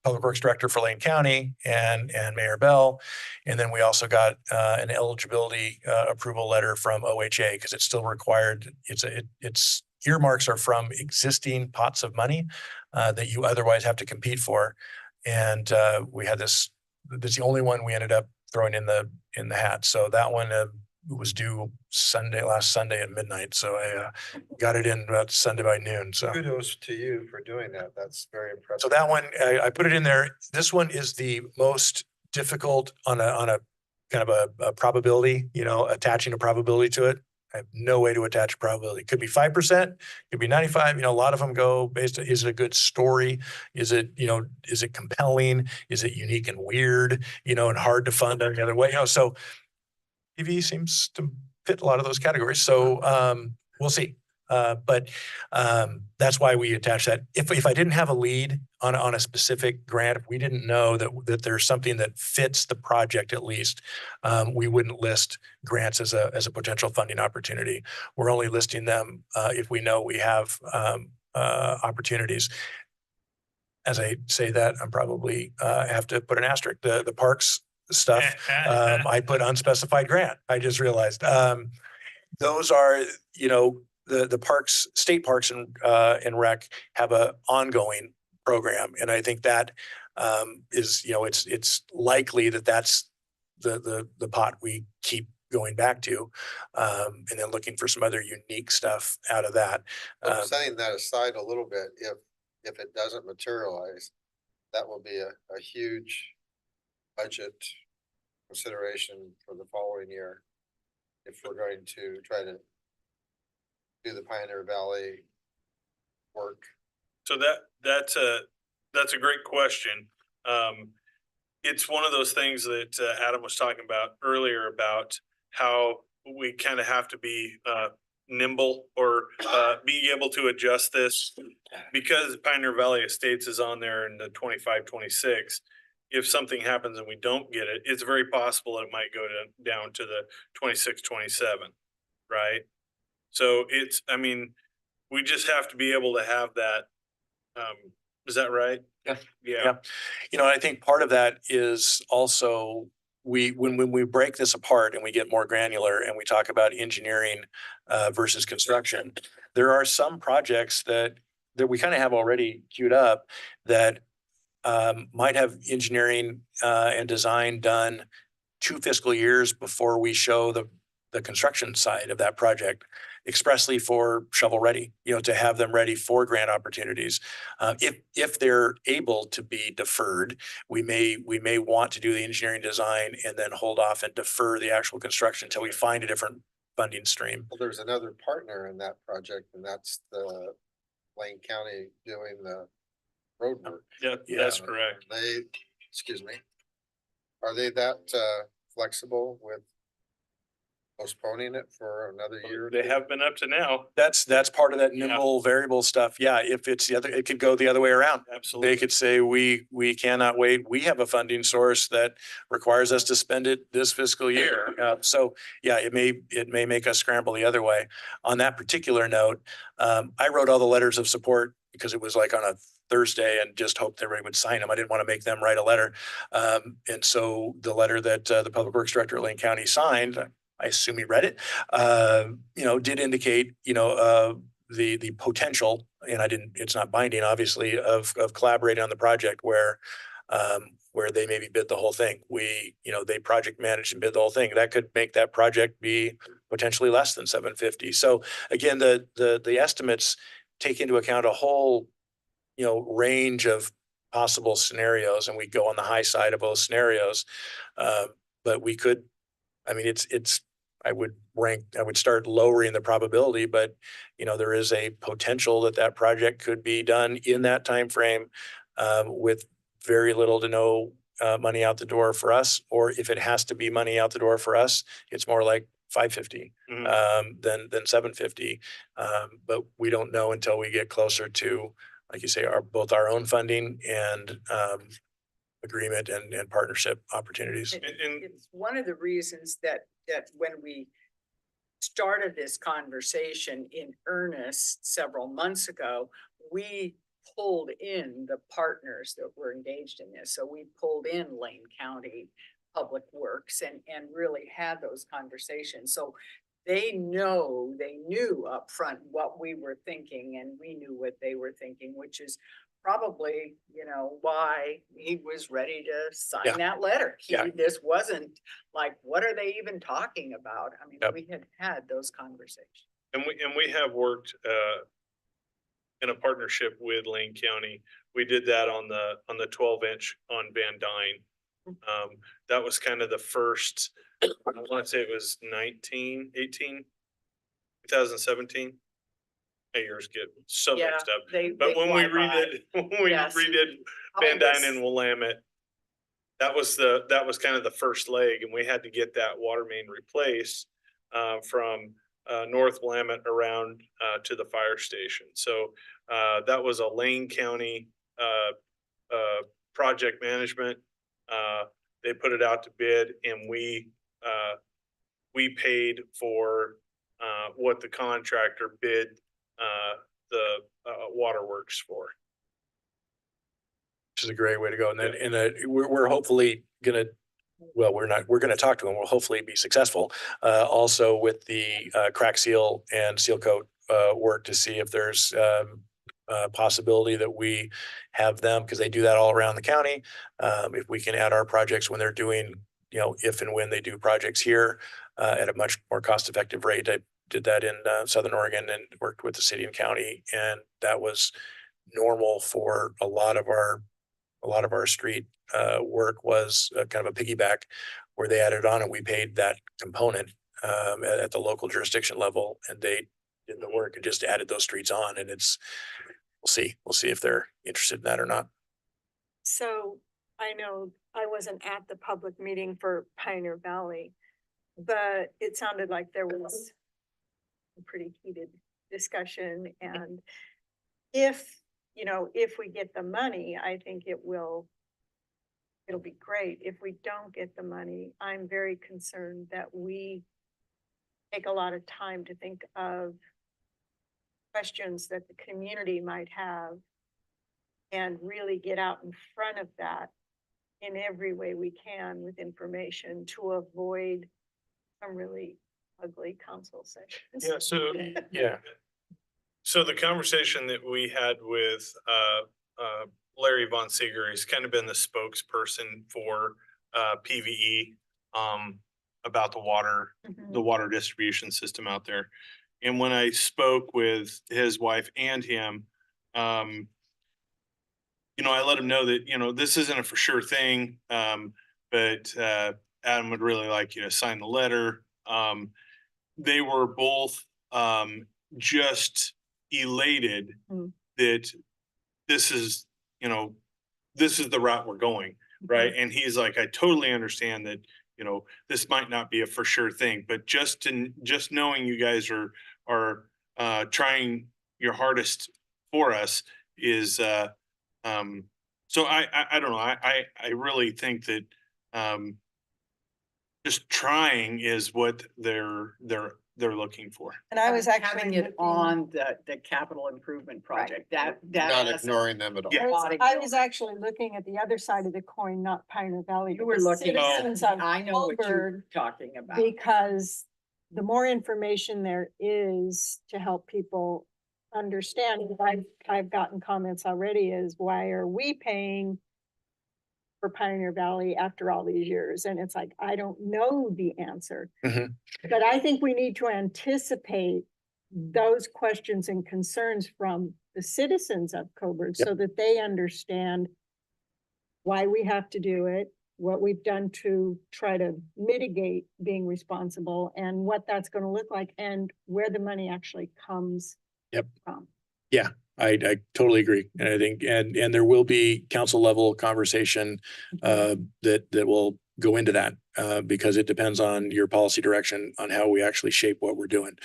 Public Works Director for Lane County and Mayor Bell. And then we also got an eligibility approval letter from OHA, because it's still required. It's earmarks are from existing pots of money that you otherwise have to compete for. And we had that's the only one we ended up throwing in the hat. So that one was due last Sunday at midnight. So I got it in about Sunday by noon. So Kudos to you for doing that. That's very impressive. so that one, I put it in there. This one is the most difficult on a kind of a probability, attaching a probability to it. I have no way to attach a probability. It could be 5%, could be 95. A lot of them go based on, is it a good story? Is it compelling? Is it unique and weird, and hard to fund any other way? So PV seems to fit a lot of those categories. So we'll see. But that's why we attach that. If I didn't have a lead on a specific grant, if we didn't know that there's something that fits the project at least, we wouldn't list grants as a potential funding opportunity. We're only listing them if we know we have opportunities. As I say that, I'm probably have to put an asterisk. The parks stuff, I put unspecified grant. I just realized those are, the parks, state parks and rec have a ongoing program. And I think that is, it's likely that's the pot we keep going back to, and then looking for some other unique stuff out of that. Setting that aside a little bit, if it doesn't materialize, that will be a huge budget consideration for the following year. If we're going to try to do the Pioneer Valley work. So that's a great question. It's one of those things that Adam was talking about earlier about how we kind of have to be nimble or be able to adjust this, because Pioneer Valley Estates is on there in the 25, 26. if something happens and we don't get it, it's very possible that it might go down to the 26, 27, right? So it's, I mean, we just have to be able to have that. Is that right? Yeah. Yeah. You know, I think part of that is also when we break this apart and we get more granular and we talk about engineering versus construction, there are some projects that we kind of have already queued up that might have engineering and design done 2 fiscal years before we show the construction side of that project expressly for shovel ready, you know, to have them ready for grant opportunities. If they're able to be deferred, we may want to do the engineering design and then hold off and defer the actual construction until we find a different funding stream. Well, there's another partner in that project, and that's the Lane County doing the road work. Yeah, Yeah. that's correct. They, excuse me, are they that flexible with postponing it for another year? or They two? have been up to now. That's part of that Yeah. nimble variable stuff. Yeah, if it's the other, it could go the other way around. They Absolutely. could say, we cannot wait. We have a funding source that requires us to spend it this fiscal year. So yeah, it may make us scramble the other way. On that particular note, I wrote all the letters of support because it was like on a Thursday and just hoped everybody would sign them. I didn't want to make them write a letter. And so the letter that the Public Works Director at Lane County signed, I assume he read it, you know, did indicate, you know, the potential, and it's not binding, obviously, of collaborating on the project where they maybe bid the whole thing. You know, they project manage and bid the whole thing. That could make that project be potentially less than 750. So again, the estimates take into account a whole, you know, range of possible scenarios, and we go on the high side of both scenarios. But we could, I mean, I would start lowering the probability, but you know, there is a potential that project could be done in that timeframe with very little to no money out the door for us. Or if it has to be money out the door for us, it's more like 550 than 750. But we don't know until we get closer to, like you say, both our own funding and agreement and partnership opportunities. It's one of the reasons that when we started this conversation in earnest several months ago, we pulled in the partners that were engaged in this. So we pulled in Lane County Public Works and really had those conversations. So they knew upfront what we were thinking, and we knew what they were thinking, which is probably, you know, why he was ready to Yeah. sign that letter. Yeah. This wasn't like, what are they even talking about? I mean, Yep. we had those conversations. And we have worked in a partnership with Lane County. We did that on the 12-inch on Van Dyne. That was kind of the first, I want to say it was 2017. My years get so Yeah, mixed up. they But when we fly by. redid, Yes. Van Dyne Always. and Willamette, that was kind of the first leg, and we had to get that water main replaced from North Willamette around to the fire station. So that was a Lane County project management. They put it out to bid, and we paid for what the contractor bid the waterworks for. Which is a great way to go. And then, we're hopefully gonna, we're gonna talk to them. We'll hopefully be successful. Also with the crack seal and seal coat work to see if there's possibility that we have them, because they do that all around the county. If we can add our projects when they're doing, you know, if and when they do projects here at a much more cost-effective rate. I did that in Southern Oregon and worked with the city and county, and that was normal for a lot of our street work was kind of a piggyback where they added on and we paid that component at the local jurisdiction level, and they did the work and just added those streets on. And we'll see if they're interested in that or not. So I know I wasn't at the public meeting for Pioneer Valley, but it sounded like there was a pretty heated discussion. And if we get the money, I think it will it'll be great. If we don't get the money, I'm very concerned that we take a lot of time to think of questions that the community might have and really get out in front of that in every way we can with information to avoid some really ugly council sessions. Yeah, so, yeah. So the conversation that we had with Larry Von Seeger, he's kind of been the spokesperson for PVE about the water distribution system out there. And when I spoke with his wife and him, you know, I let him know that, you know, this isn't a for sure thing. But Adam would really like you to sign the letter. They were both just elated that this is, you know, this is the route we're going, right? And he's like, I totally understand that, you know, this might not be a for sure thing, but just knowing you guys are trying your hardest for us is so I don't know. I really think that just trying is what they're looking for. And I was actually Having it looking- on the capital improvement project, that Not has- ignoring them at all. Yeah. I was actually looking at the other side of the coin, not Pioneer Valley. You but were the looking, citizens of I know what you're Colburn, talking about. because the more information there is to help people understand, I've gotten comments already is, why are we paying for Pioneer Valley after all these years? And it's like, I don't know the answer. Mhm. But I think we need to anticipate those questions and concerns from the citizens of Coburg so that they understand why we have to do it, what we've done to try to mitigate being responsible, and what that's going to look like, and where the money actually comes from. I totally agree. And I think, and there will be council level conversation that will go into that because it depends on your policy direction on how we actually shape what we're doing.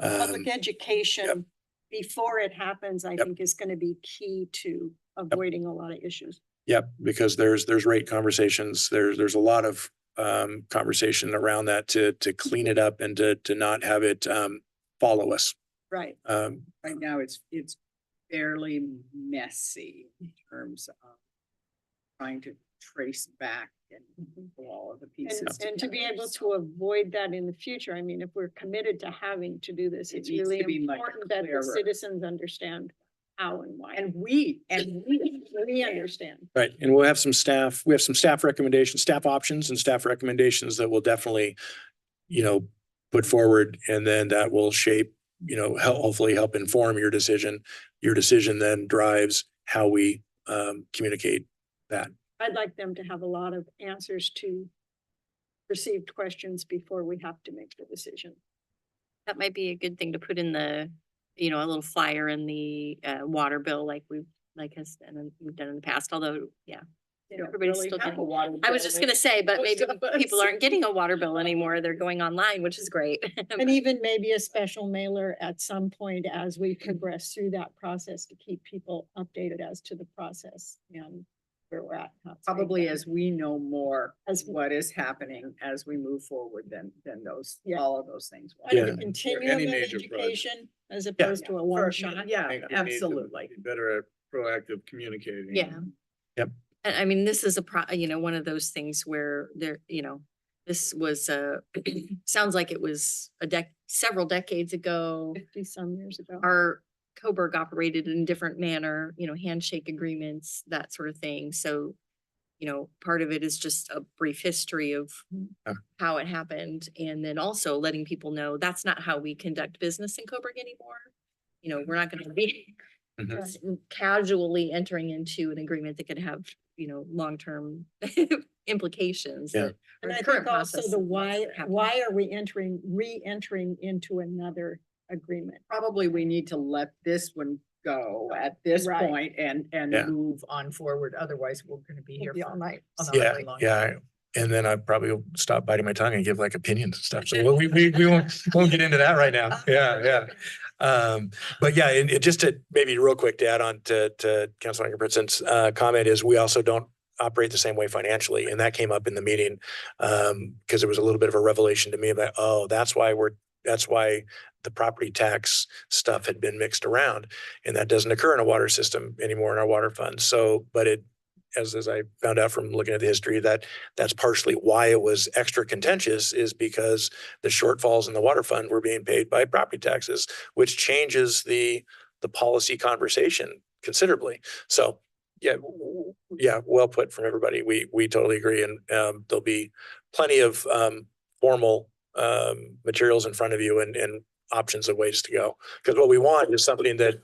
Public education before it happens, I think, is going to be key to avoiding a lot of issues. Yep, because there's rate conversations, there's a lot of conversation around that to clean it up and to not have it follow us. Right. Right now, it's fairly messy in terms of trying to trace back and pull all of the pieces. And to be together. able to avoid that in the future, I mean, if we're committed to having to do this, It it's needs really to be much important that the clearer. citizens understand how and why. And we We understand. Right, and we have some staff recommendations, staff options and staff recommendations that will definitely, you know, put forward, and then that will shape, you know, hopefully help inform your decision. Your decision then drives how we communicate that. I'd like them to have a lot of answers to received questions before we have to make the decision. That might be a good thing to put in the, you know, a little flyer in the water bill like we've done in the past, although, yeah. You don't Everybody's really still have getting- a water I was bill just that gonna say, but most maybe of us- people aren't getting a water bill anymore. They're going online, which is great. And even maybe a special mailer at some point as we progress through that process to keep people updated as to the process and where we're at. how it's being Probably done. as we know more As- what is happening as we move forward, then those, Yeah. all of those things. will Kind of Yeah. a continuum Any of major project. education as opposed to a one shot. Yeah, absolutely. Better at proactive communicating. Yeah. Yep. And I mean, this is you know, one of those things where there, you know, this was sounds like it was several decades ago. 50 some years ago. Our Coburg operated in a different manner, you know, handshake agreements, that sort of thing. So, you know, part of it is just a brief history of Yeah. how it happened. And then also letting people know that's not how we conduct business in Coburg anymore. You know, we're not going to be casually entering into an agreement that could have, you know, long-term implications. Yeah. that And our I current think also process the is why happening. are we re-entering into another agreement? Probably we need to let this one go at this Right. point and Yeah. move on forward. Otherwise, we're gonna be here We'll be for all night. another Yeah, really long yeah. time. And then I probably will stop biting my tongue and give like opinions and stuff. So we won't get into that right now. Yeah. But yeah, and just to maybe real quick to add on to Councilmember Britson's comment is we also don't operate the same way financially. And that came up in the meeting, because it was a little bit of a revelation to me about, oh, that's why the property tax stuff had been mixed around, and that doesn't occur in a water system anymore in our water fund. So, but it, as I found out from looking at the history, that's partially why it was extra contentious, is because the shortfalls in the water fund were being paid by property taxes, which changes the policy conversation considerably. So yeah, well put from everybody. We totally agree. And there'll be plenty of formal materials in front of you and options of ways to go. Because what we want is something that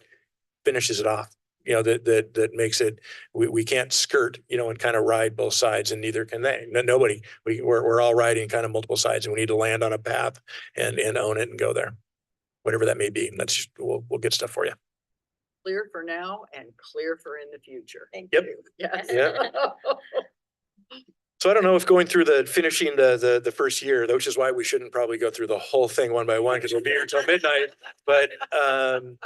finishes it off. That makes it, we can't skirt, and kind of ride both sides, and neither can they. Nobody, we're all riding kind of multiple sides, and we need to land on a path and own it and go there, whatever that may be. We'll get stuff for you. Clear for now and clear for in the future. Thank Yep. you. Yes. Yeah. So I don't know if going through finishing the first year, which is why we shouldn't probably go through the whole thing one by one, because we'll be here until midnight. But the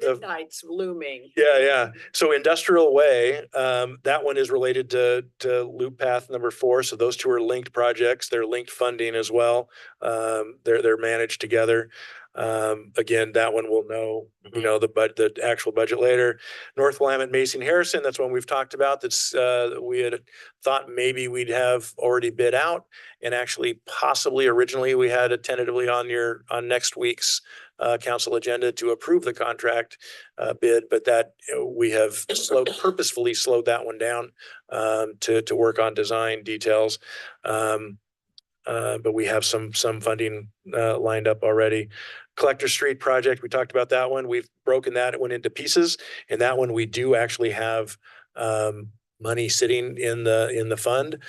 Midnight's looming. Yeah. So Industrial Way, that one is related to Loop Path number 4. So those two are linked projects. They're linked funding as well. They're managed together. Again, that one we'll know, the actual budget later. North Willamette, Macy and Harrison, that's one we've talked about. That's we had thought maybe we'd have already bid out, and actually possibly originally we had it tentatively on next week's council agenda to approve the contract bid, but that we have purposefully slowed that one down to work on design details. But we have some funding lined up already. Collector Street project, we talked about that one. We've broken that one into pieces, and that one we do actually have money sitting in the fund,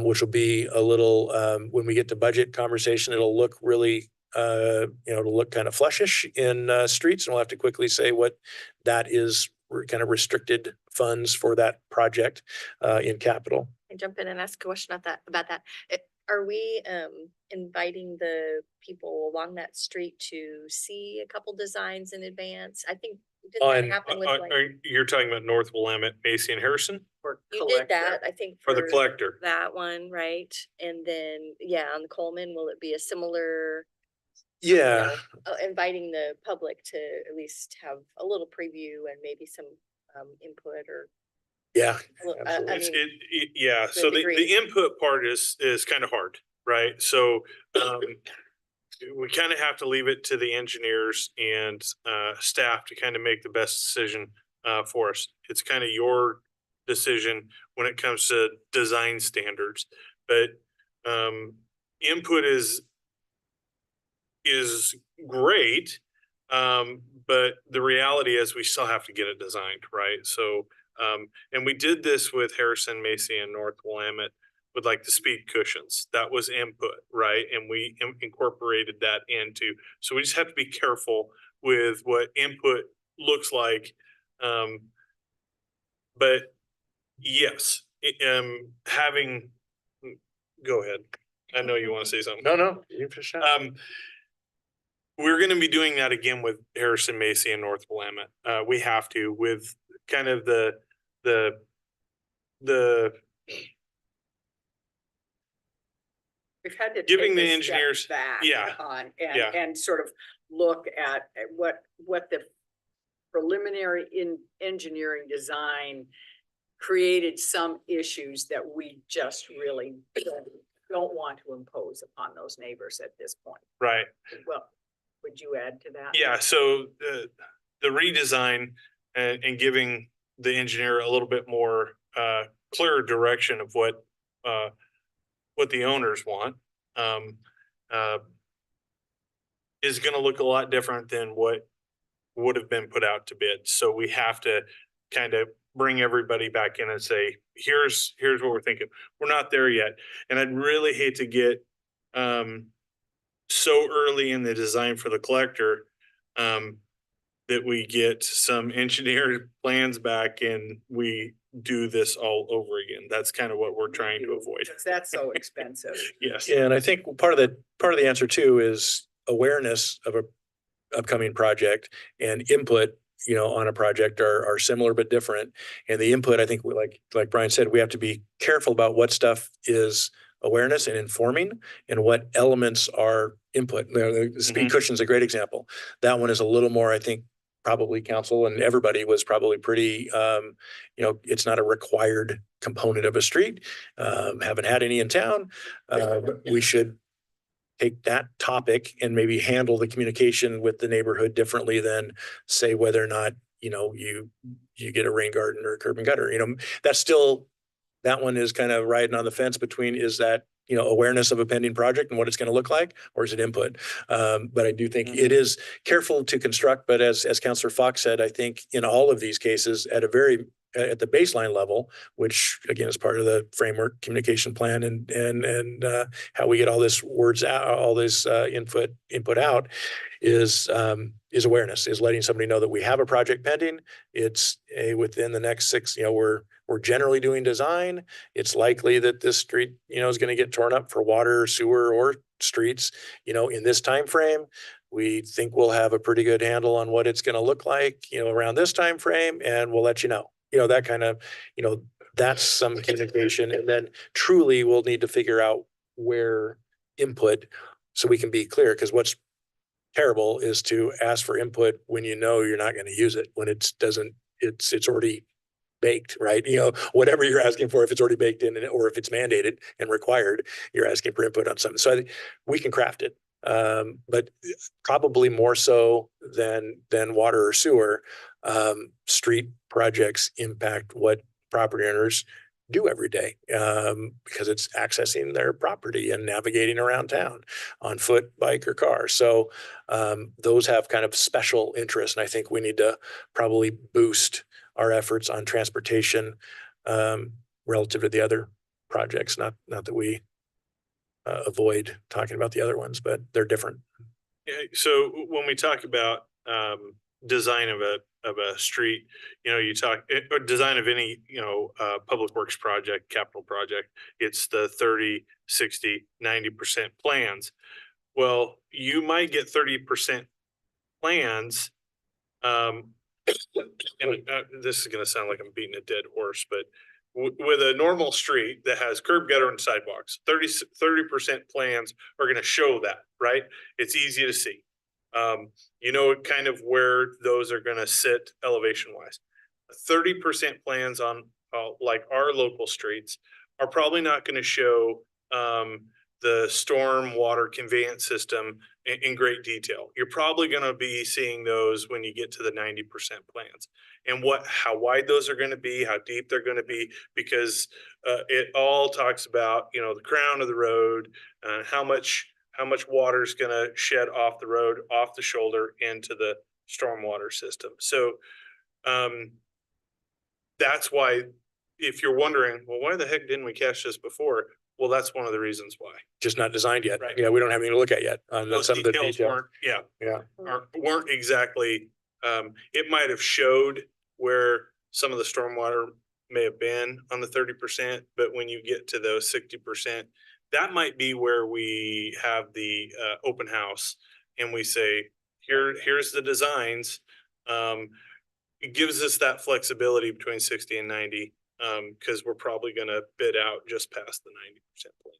which will be a little when we get to budget conversation, it'll look really it'll look kind of flushish in streets, and we'll have to quickly say what that is. Kind of restricted funds for that project in capital. I jump in and ask a question about that. Are we inviting the people along that street to see a couple designs in advance? I think didn't that happen with You're talking about North Willamette, Macy and Harrison you did that, I think, for the collector. that one, right? And then, on the Coleman, will it be a similar? Yeah. Inviting the public to at least have a little preview and maybe some input or. Yeah. So the input part is kind of hard, right? So we kind of have to leave it to the engineers and staff to kind of make the best decision for us. It's kind of your decision when it comes to design standards, but input is great, but the reality is we still have to get it designed, right? So and we did this with Harrison, Macy, and North Willamette with like the speed cushions. That was input, right? And we incorporated that into. So we just have to be careful with what input looks like. But yes, go ahead. I know you want to say something. No, you for sure. We're going to be doing that again with Harrison, Macy, and North Willamette. We have to, with kind of the We've had to giving take the a engineers step back yeah and sort of look at what the preliminary engineering design created some issues that we just really don't want to impose upon those neighbors at this point. right. Well, would you add to that? Yeah, so the redesign and giving the engineer a little bit more clearer direction of what the owners want is going to look a lot different than what would have been put out to bid. So we have to kind of bring everybody back in and say, here's what we're thinking. We're not there yet. And I'd really hate to get so early in the design for the collector that we get some engineered plans back and we do this all over again. That's kind of what we're trying to avoid. Because that's so expensive. Yes. Yeah, and I think part of the answer too is awareness of a upcoming project and input you know, on a project are similar but different. And the input, I think, like Brian said, we have to be careful about what stuff is awareness and informing and what elements are input. The speed cushion is a great example. That one is a little more, I think, probably council and everybody was probably pretty, you know, it's not a required component of a street. Haven't had any in town. We should take that topic and maybe handle the communication with the neighborhood differently than say whether or not, you know, you get a rain garden or a curb and gutter. You know, that's still, that one is kind of riding on the fence between, is that, you know, awareness of a pending project and what it's going to look like, or is it input? But I do think it is careful to construct, but as Councillor Fox said, I think in all of these cases at the baseline level, which again is part of the framework communication plan and how we get all this words out, all this input out is awareness, is letting somebody know that we have a project pending. It's within the next 6, you know, we're generally doing design. It's likely that this street, you know, is going to get torn up for water, sewer, or streets, you know, in this time frame. We think we'll have a pretty good handle on what it's going to look like, you know, around this time frame, and we'll let you know. You know, that kind of, you know, that's some communication. And then truly we'll need to figure out where input, so we can be clear, because what's terrible is to ask for input when you know you're not going to use it, when it's already baked, right? You know, whatever you're asking for, if it's already baked in, or if it's mandated and required, you're asking for input on something. So I think we can craft it, but probably more so than water or sewer. Street projects impact what property owners do every day, because it's accessing their property and navigating around town on foot, bike, or car. So those have kind of special interest, and I think we need to probably boost our efforts on transportation relative to the other projects. Not that we avoid talking about the other ones, but they're different. Yeah, so when we talk about design of a street, you know, you talk or design of any, you know, public works project, capital project, it's the 30, 60, 90% plans. Well, you might get 30% plans. This is going to sound like I'm beating a dead horse, but with a normal street that has curb, gutter, and sidewalks, 30% plans are going to show that, right? It's easy to see. You know, kind of where those are going to sit elevation wise. 30% plans on like our local streets are probably not going to show the storm water conveyance system in great detail. You're probably going to be seeing those when you get to the 90% plans, and how wide those are going to be, how deep they're going to be, because it all talks about, you know, the crown of the road, how much water is going to shed off the road, off the shoulder into the stormwater system. So that's why, if you're wondering, well, why the heck didn't we catch this before? Well, that's one of the reasons why. Just not designed yet. Right. Yeah, we don't have anything to look at yet on Those some of the details details. weren't exactly, it might have showed where some of the stormwater may have been on the 30%, but when you get to those 60%, that might be where we have the open house and we say, here's the designs. It gives us that flexibility between 60 and 90, because we're probably going to bid out just past the 90% point.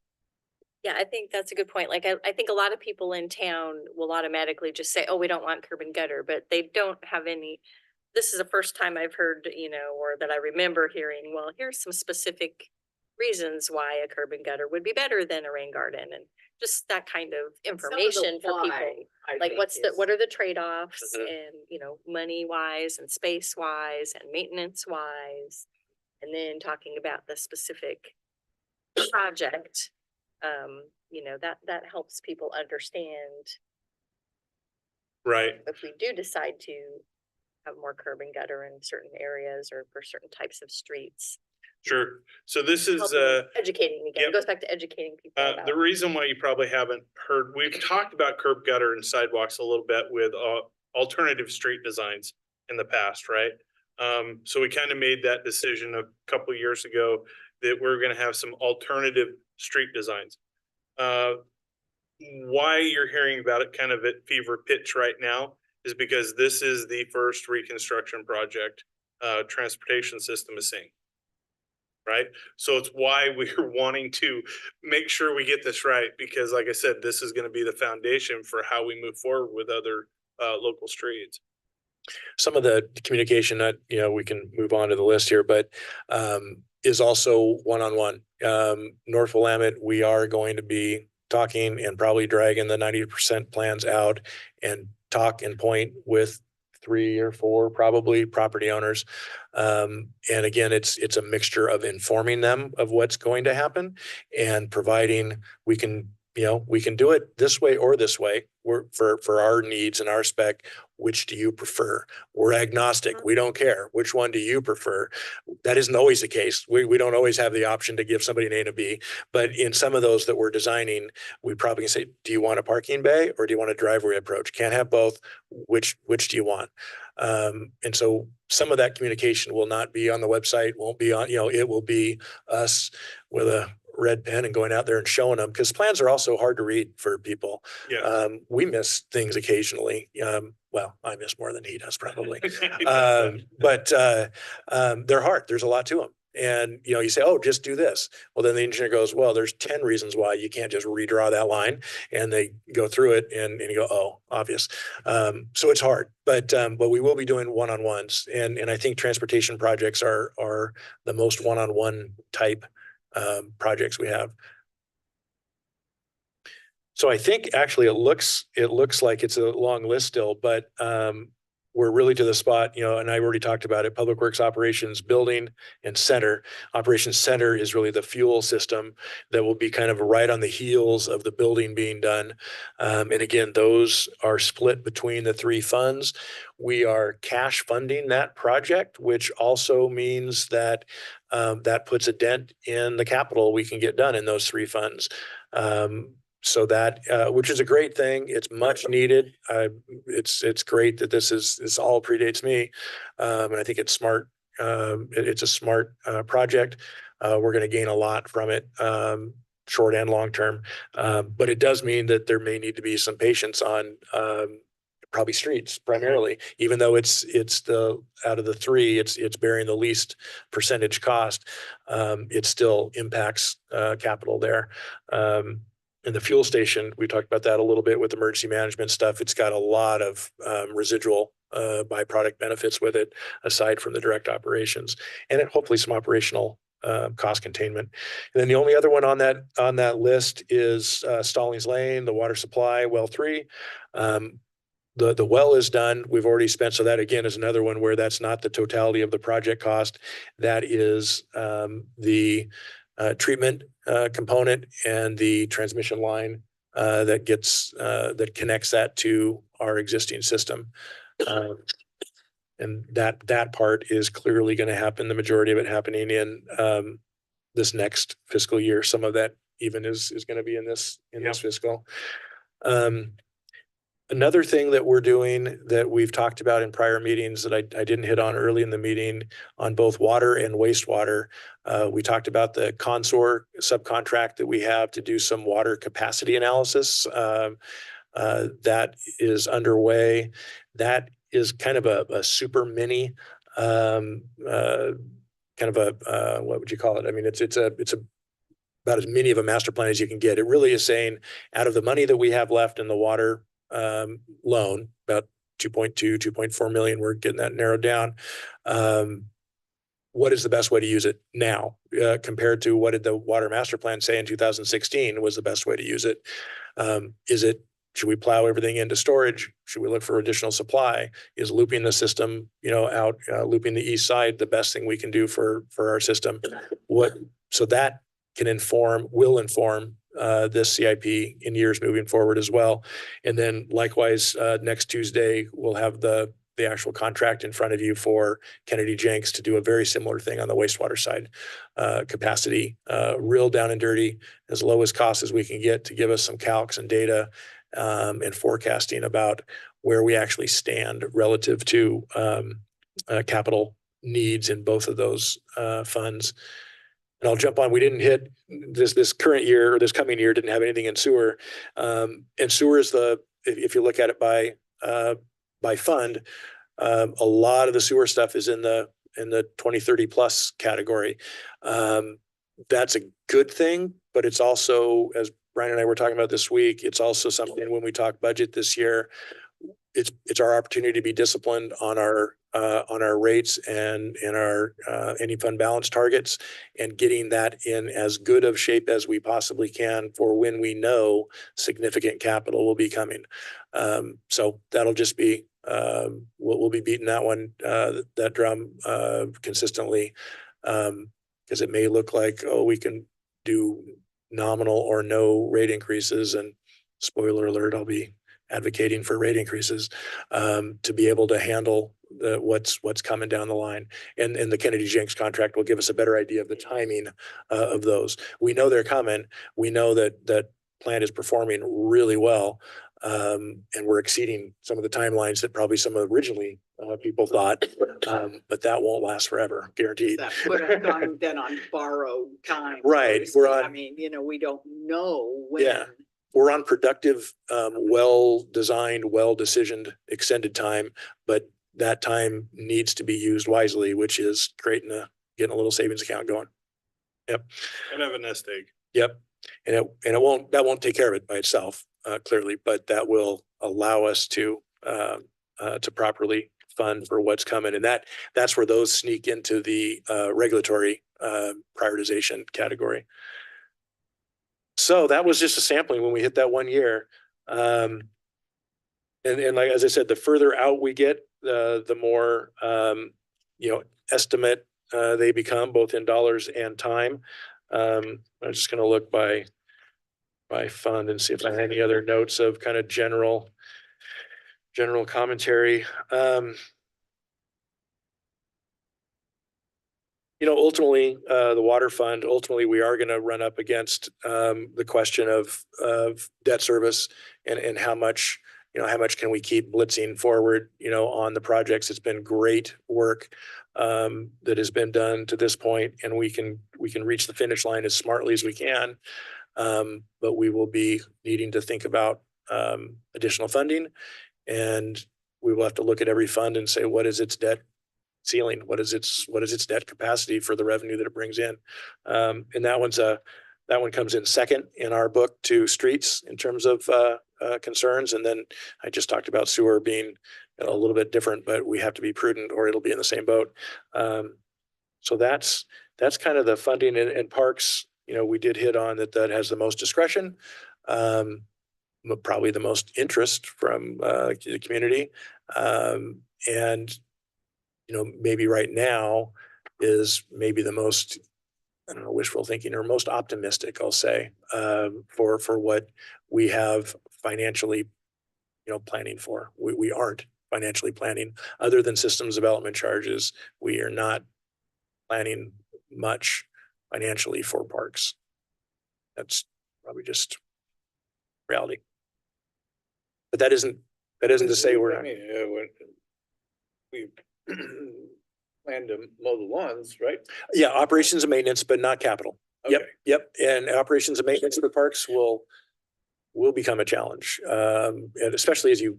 Yeah, I think that's a good point. Like, I think a lot of people in town will automatically just say, oh, we don't want curb and gutter, but they don't have any. This is the first time I've heard, you know, or that I remember hearing, well, here's some specific reasons why a curb and gutter would be better than a rain garden, and just that kind of information for people. Like, what are the trade-offs, and, you know, money wise and space wise and maintenance wise, and then talking about the specific project. You know, that helps people understand. Right. If we do decide to have more curb and gutter in certain areas or for certain types of streets. Sure. So this is educating again. yep. It goes back to educating people. About the reason why you probably haven't heard, we've talked about curb, gutter, and sidewalks a little bit with alternative street designs in the past, right? So we kind of made that decision a couple of years ago that we're going to have some alternative street designs. Why you're hearing about it kind of at fever pitch right now is because this is the first reconstruction project transportation system is seeing. Right? So it's why we're wanting to make sure we get this right, because like I said, this is gonna be the foundation for how we move forward with other local streets. Some of the communication that, we can move on to the list here, but is also one-on-one. North Willamette, we are going to be talking and probably dragging the 90% plans out and talk and point with 3 or 4 probably property owners. And again, it's a mixture of informing them of what's going to happen and providing we can do it this way or this way. We're for our needs and our spec. Which do you prefer? We're agnostic. We don't care. Which one do you prefer? That isn't always the case. We don't always have the option to give somebody an A and a B, but in some of those that we're designing, we probably can say, do you want a parking bay or do you want a driveway approach? Can't have both. Which do you want? And so some of that communication will not be on the website, won't be on, it will be us with a red pen and going out there and showing them, because plans are also hard to read for people. Yeah. We miss things occasionally. Well, I miss more than he does probably. But they're hard. There's a lot to them. And, you say, oh, just do this. Well, then the engineer goes, well, there's 10 reasons why you can't just redraw that line. And they go through it and you go, oh, obvious. So it's hard, but we will be doing one-on-ones. And I think transportation projects are the most one-on-one type projects we have. So I think actually it looks like it's a long list still, but we're really to the spot, and I already talked about it, Public Works Operations Building and Center. Operations Center is really the fuel system that will be kind of right on the heels of the building being done. And again, those are split between the 3 funds. We are cash funding that project, which also means that that puts a dent in the capital we can get done in those 3 funds. So that, which is a great thing. It's much needed. It's great that this all predates me. And I think it's smart. It's a smart project. We're going to gain a lot from it, short and long term. But it does mean that there may need to be some patience on probably streets primarily, even though it's the out of the 3, it's bearing the least percentage cost. It still impacts capital there. And the fuel station, we talked about that a little bit with emergency management stuff. It's got a lot of residual byproduct benefits with it, aside from the direct operations, and hopefully some operational cost containment. And then the only other one on that list is Stallings Lane, the water supply, well 3. The well is done. We've already spent. So that again is another one where that's not the totality of the project cost. That is the treatment component and the transmission line that connects that to our existing system. And that part is clearly going to happen. The majority of it happening in this next fiscal year. Some of that even is going to be in this fiscal. Another thing that we're doing that we've talked about in prior meetings that I didn't hit on early in the meeting on both water and wastewater. We talked about the Consor subcontract that we have to do some water capacity analysis. That is underway. That is kind of a super mini, kind of a, what would you call it? I mean, it's about as mini of a master plan as you can get. It really is saying out of the money that we have left in the water loan, about 2.4 million. We're getting that narrowed down. What is the best way to use it now compared to what did the water master plan say in 2016 was the best way to use it? Should we plow everything into storage? Should we look for additional supply? Is looping the system, out, looping the east side, the best thing we can do for our system? So that will inform this CIP in years moving forward as well. And then likewise, next Tuesday, we'll have the actual contract in front of you for Kennedy Jenks to do a very similar thing on the wastewater side. Capacity, real down and dirty, as low as cost as we can get to give us some calcs and data and forecasting about where we actually stand relative to capital needs in both of those funds. And I'll jump on, we didn't hit this current year or this coming year didn't have anything in sewer. And sewer is if you look at it by by fund, a lot of the sewer stuff is in the 20-30 plus category. That's a good thing, but it's also, as Brian and I were talking about this week, it's also something when we talk budget this year, it's our opportunity to be disciplined on our rates and our any fund balance targets, and getting that in as good of shape as we possibly can for when we know significant capital will be coming. So that'll just be we'll be beating that drum consistently, because it may look like, oh, we can do nominal or no rate increases, and spoiler alert, I'll be advocating for rate increases to be able to handle what's coming down the line. And the Kennedy Jenks contract will give us a better idea of the timing of those. We know they're coming. We know that plant is performing really well, and we're exceeding some of the timelines that probably some of originally people thought, but that won't last forever, guaranteed. That would have gone then on borrowed time. Right, so to we're speak. on- I mean, we don't know when. Yeah. We're on productive, well-designed, well-decisioned, extended time, but that time needs to be used wisely, which is getting a little savings account going. Yep. I'd have a nest egg. Yep. And that won't take care of it by itself, clearly, but that will allow us to properly fund for what's coming. And that's where those sneak into the regulatory prioritization category. So that was just a sampling when we hit that 1 year. And like, as I said, the further out we get, the more, estimate they become, both in dollars and time. I'm just going to look by fund and see if I have any other notes of kind of general commentary. Ultimately, the water fund, we are going to run up against the question of debt service and how much can we keep blitzing forward, on the projects. It's been great work that has been done to this point, and we can reach the finish line as smartly as we can. But we will be needing to think about additional funding, and we will have to look at every fund and say, what is its debt ceiling? What is its debt capacity for the revenue that it brings in? And that one comes in second in our book to streets in terms of concerns. And then I just talked about sewer being a little bit different, but we have to be prudent or it'll be in the same boat. So that's kind of the funding and parks. We did hit on that has the most discretion, but probably the most interest from the community. And maybe right now is maybe the most, I don't know, wishful thinking or most optimistic, I'll say, for what we have financially, planning for. We aren't financially planning other than systems development charges. We are not planning much financially for parks. That's probably just reality. But that isn't to say we're not. We plan to mow the lawns, right? Yeah, operations and maintenance, but not capital. Okay. Yep. And operations and maintenance of the parks will become a challenge. And especially as of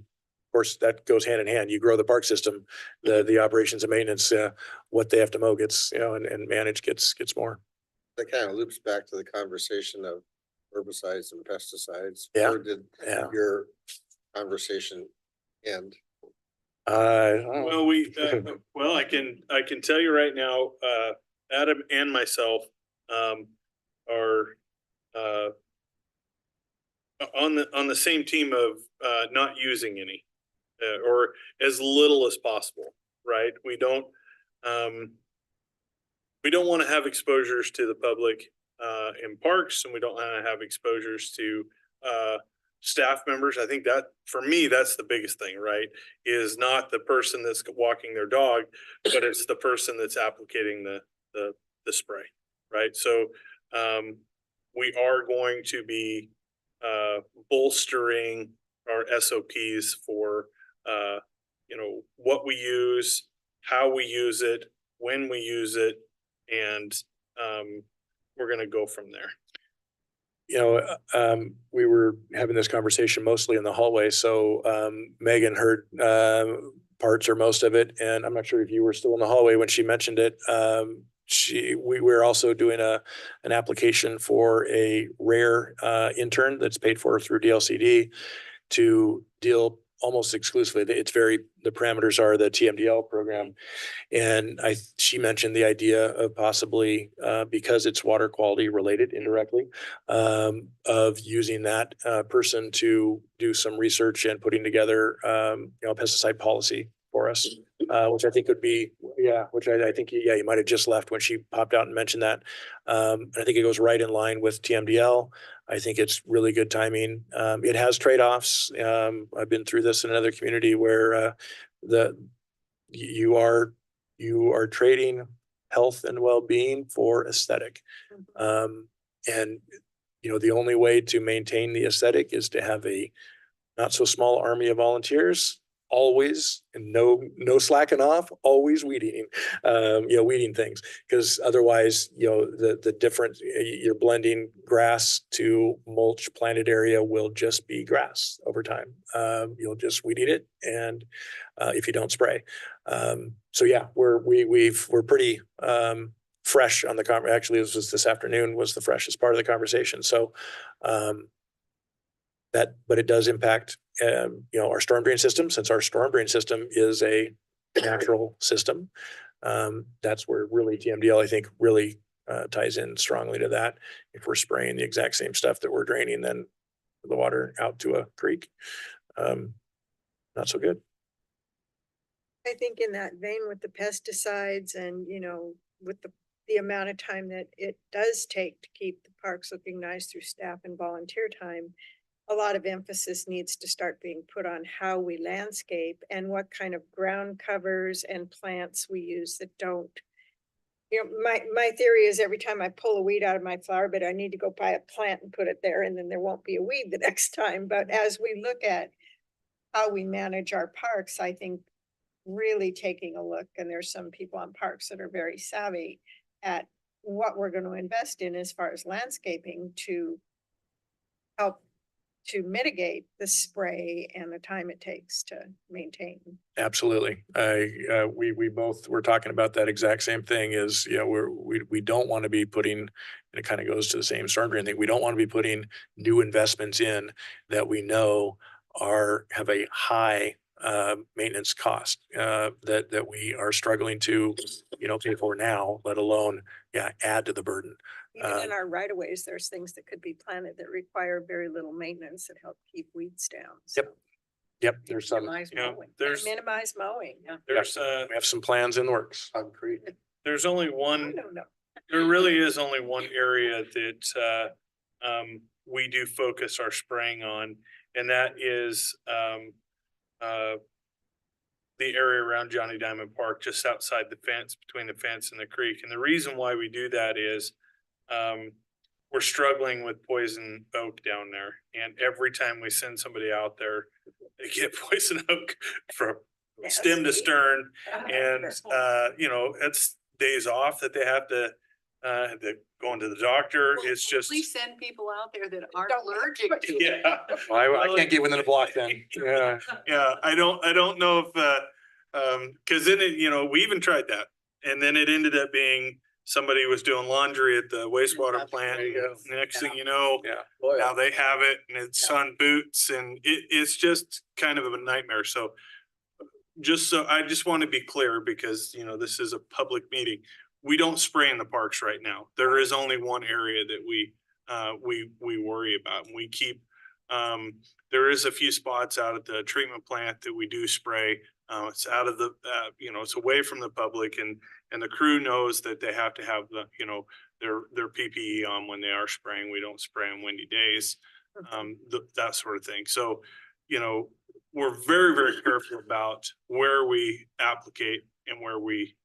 course, that goes hand in hand. You grow the park system, the operations and maintenance, what they have to mow gets, and manage gets more. That kind of loops back to the conversation of herbicides and pesticides. Yeah. Where did your conversation end? Well, I can tell you right now, Adam and myself, are, on the same team of, not using any, or as little as possible, right? We don't want to have exposures to the public, in parks, and we don't want to have exposures to, staff members. I think that for me, that's the biggest thing, right? Is not the person that's walking their dog, but it's the person that's applicating the spray, right? So we are going to be bolstering our SOPs for what we use, how we use it, when we use it, and we're going to go from there. we were having this conversation mostly in the hallway, so Megan heard parts or most of it, and I'm not sure if you were still in the hallway when she mentioned it. We were also doing an application for a rare intern that's paid for through DLCD to deal almost exclusively. The parameters are the TMDL program. And she mentioned the idea of possibly, because it's water quality related indirectly, of using that person to do some research and putting together, pesticide policy for us, which I think would be, which I think, you might have just left when she popped out and mentioned that. And I think it goes right in line with TMDL. I think it's really good timing. It has trade-offs. I've been through this in another community where you are trading health and well-being for aesthetic. And the only way to maintain the aesthetic is to have a not so small army of volunteers, always, and no slacking off, always weeding things, because otherwise, the different, you're blending grass to mulch planted area will just be grass over time. You'll just weeding it, and if you don't spray. So yeah, we're pretty fresh on the conversation. Actually, this afternoon was the freshest part of the conversation. So but it does impact our storm drain system, since our storm drain system is a natural system. That's where really TMDL, I think, really ties in strongly to that. If we're spraying the exact same stuff that we're draining then the water out to a creek, not so good. I think in that vein with the pesticides and, with the amount of time that it does take to keep the parks looking nice through staff and volunteer time, a lot of emphasis needs to start being put on how we landscape and what kind of ground covers and plants we use that don't. My theory is every time I pull a weed out of my flower bed, I need to go buy a plant and put it there, and then there won't be a weed the next time. But as we look at how we manage our parks, I think really taking a look, and there's some people on parks that are very savvy at what we're going to invest in as far as landscaping to help to mitigate the spray and the time it takes to maintain. Absolutely. We both were talking about that exact same thing. Is we don't want to be putting, and it kind of goes to the same storm drain thing. We don't want to be putting new investments in that we know have a high maintenance cost that we are struggling to pay for now, let alone add to the burden. Even in our right of ways, there's things that could be planted that require very little maintenance that help keep weeds down. So Yep. There's some. minimize Yeah, mowing. there's- Minimize mowing. Yeah. There's We have some plans in the works. Concrete. there's only I one, don't know. there really is only one area that we do focus our spraying on, and that is the area around Johnny Diamond Park, just outside the fence, between the fence and the creek. And the reason why we do that is we're struggling with poison oak down there. And every time we send somebody out there, they get poison oak from stem to Nasty. stern. And, it's days off that they have to go into the doctor. It's just, Please send people out there that aren't Don't- allergic to it. yeah. I can't get within a block then. Yeah. Yeah, I don't know if, cause then we even tried that. And then it ended up being somebody was doing laundry at the wastewater plant. There you go. Next thing you know, Yeah. now they have it and it's on boots, and it's just kind of a nightmare. So I just want to be clear, because this is a public meeting. We don't spray in the parks right now. There is only one area that we worry about, and we keep, there is a few spots out at the treatment plant that we do spray. It's out of the, it's away from the public, and the crew knows that they have to have their PPE on when they are spraying. We don't spray on windy days, that sort of thing. So, we're very, very careful about where we applicate and where we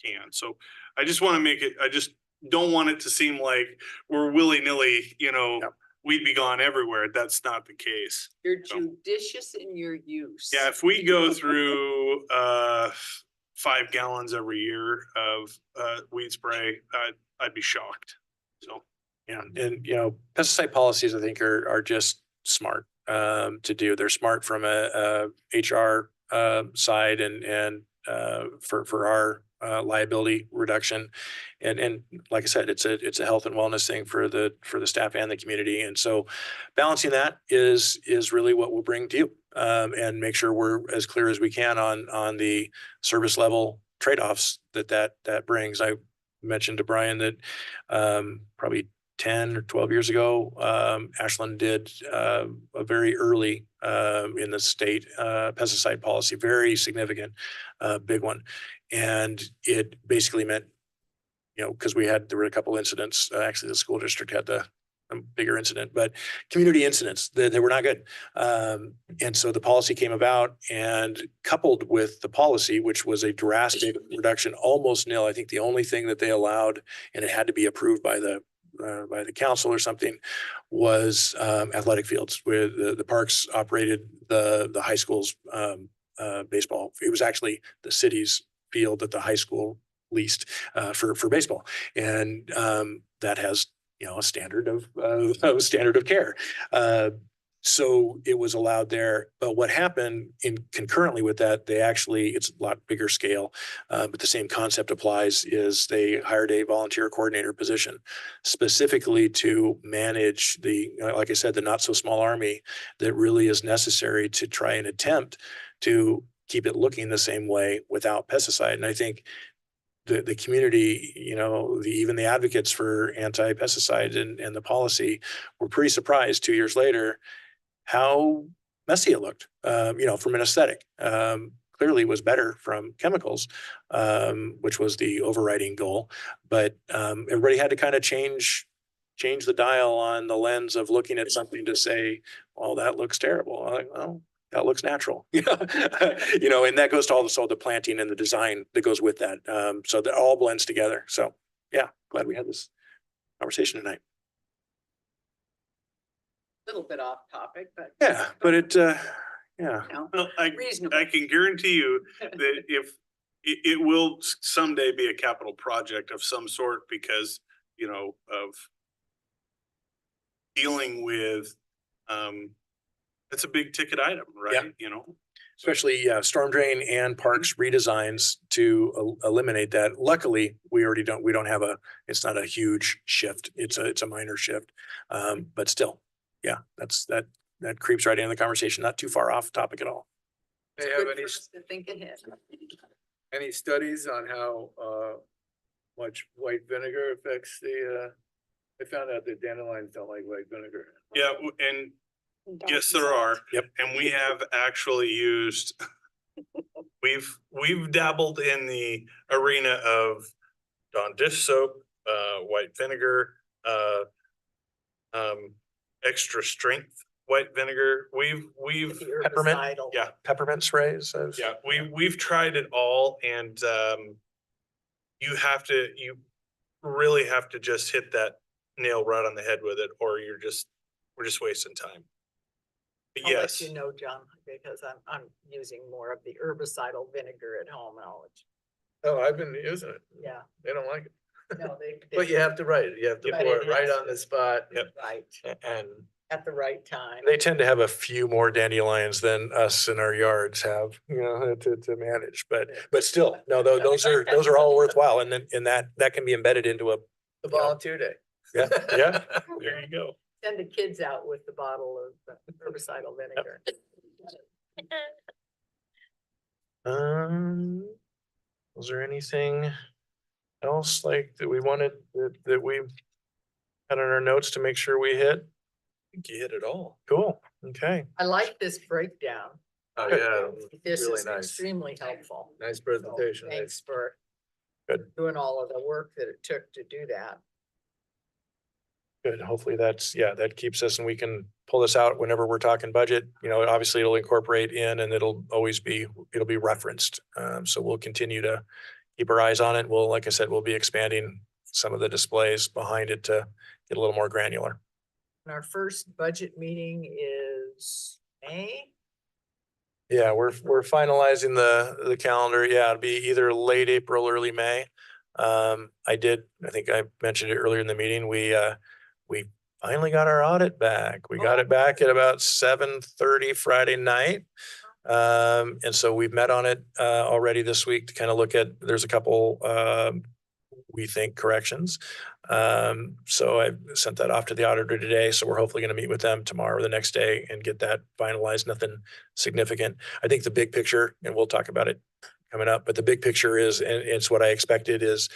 can. So I just want to make it, I just don't want it to seem like we're willy-nilly, we'd be gone everywhere. That's not the case. You're judicious in your use. Yeah, if we go through 5 gallons every year of weed spray, I'd be shocked. So Yeah, and pesticide policies, I think are just smart to do. They're smart from a HR side and for our liability reduction. And like I said, it's a health and wellness thing for the staff and the community. And so balancing that is really what we'll bring to you, and make sure we're as clear as we can on the service level trade-offs that brings. I mentioned to Brian that probably 10 or 12 years ago, Ashland did a very early in the state pesticide policy, very significant, big one. And it basically meant, because there were a couple incidents, actually the school district had a bigger incident, but community incidents, they were not good. And so the policy came about, and coupled with the policy, which was a drastic reduction, almost nil. I think the only thing that they allowed, and it had to be approved by the council or something, was athletic fields, where the parks operated the high school's baseball. It was actually the city's field that the high school leased for baseball, and that has a standard of care. So it was allowed there. But what happened concurrently with that, it's a lot bigger scale, but the same concept applies, is they hired a volunteer coordinator position specifically to manage like I said, the not so small army that really is necessary to try and attempt to keep it looking the same way without pesticide. And I think the community, even the advocates for anti-pesticide and the policy were pretty surprised 2 years later how messy it looked, from an aesthetic. Clearly was better from chemicals, which was the overriding goal. But everybody had to kind of change the dial on the lens of looking at something to say, well, that looks terrible. I'm like, well, that looks natural. And that goes to also the planting and the design that goes with that. So that all blends together. So yeah, glad we had this conversation tonight. Little bit off topic, but. Yeah, but yeah. Well, I Reasonable. can guarantee you that if it will someday be a capital project of some sort, because, of dealing with, it's a big ticket item, right? Especially storm drain and parks redesigns to eliminate that. Luckily, we don't have it's not a huge shift. It's a minor shift. But still, yeah, that creeps right into the conversation. Not too far off topic at all. It's They have good any, for us to think ahead. any studies on how much white vinegar affects I found out that dandelions don't like white vinegar. Yeah, and yes, there are. Yep. And we have actually used, we've dabbled in the arena of Dawn dish soap, white vinegar, extra strength white vinegar. We've Peppermint? Herbicidal. yeah, Peppermint sprays. yeah, we've tried it all, and you really have to just hit that nail right on the head with it, or we're just wasting time. But I'll let yes, you know, John, because I'm using more of the herbicidal vinegar at home now. Oh, I've been using it. Yeah, They don't like it. no, they. But you have to write it. You have to But pour it it right has on to- the spot. Yep. Right, And at the right time. they tend to have a few more dandelions than us in our yards have, to manage. But still, no, those are all worthwhile. And then that can be embedded into The volunteer day. yeah. There you go. Send the kids out with the bottle of herbicidal vinegar. Was there anything else like that we wanted that we had on our notes to make sure we hit? I think you hit it all. Cool. Okay. I like this breakdown. Oh, yeah. This really is nice. extremely helpful. Nice So presentation. Thanks for Good. doing all of the work that it took to do that. Good. Hopefully that keeps us, and we can pull this out whenever we're talking budget. Obviously it'll incorporate in, and it'll be referenced. So we'll continue to keep our eyes on it. Like I said, we'll be expanding some of the displays behind it to get a little more granular. And our first budget meeting is May. Yeah, we're finalizing the calendar. Yeah, it'll be either late April, early May. I think I mentioned it earlier in the meeting. We we finally got our audit back. We got it back at about 7:30 Friday night. And so we've met on it already this week to kind of look at, there's a couple we think corrections. So I sent that off to the auditor today. So we're hopefully going to meet with them tomorrow or the next day and get that finalized. Nothing significant. I think the big picture, and we'll talk about it coming up, but the big picture is, and it's what I expected is,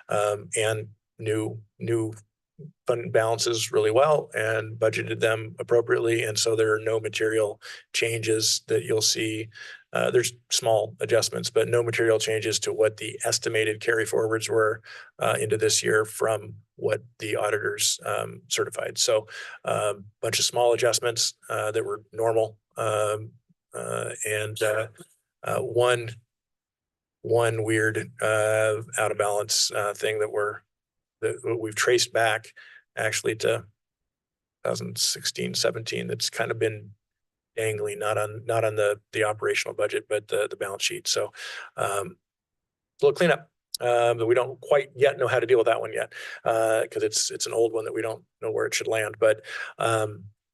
and new fund balances really well and budgeted them appropriately. And so there are no material changes that you'll see. There's small adjustments, but no material changes to what the estimated carry forwards were into this year from what the auditors certified. So bunch of small adjustments that were normal. One weird out of balance thing that we've traced back actually to 2016, 17. That's kind of been dangling, not on the operational budget, but the balance sheet. So a little cleanup, but we don't quite yet know how to deal with that one yet because it's an old one that we don't know where it should land. But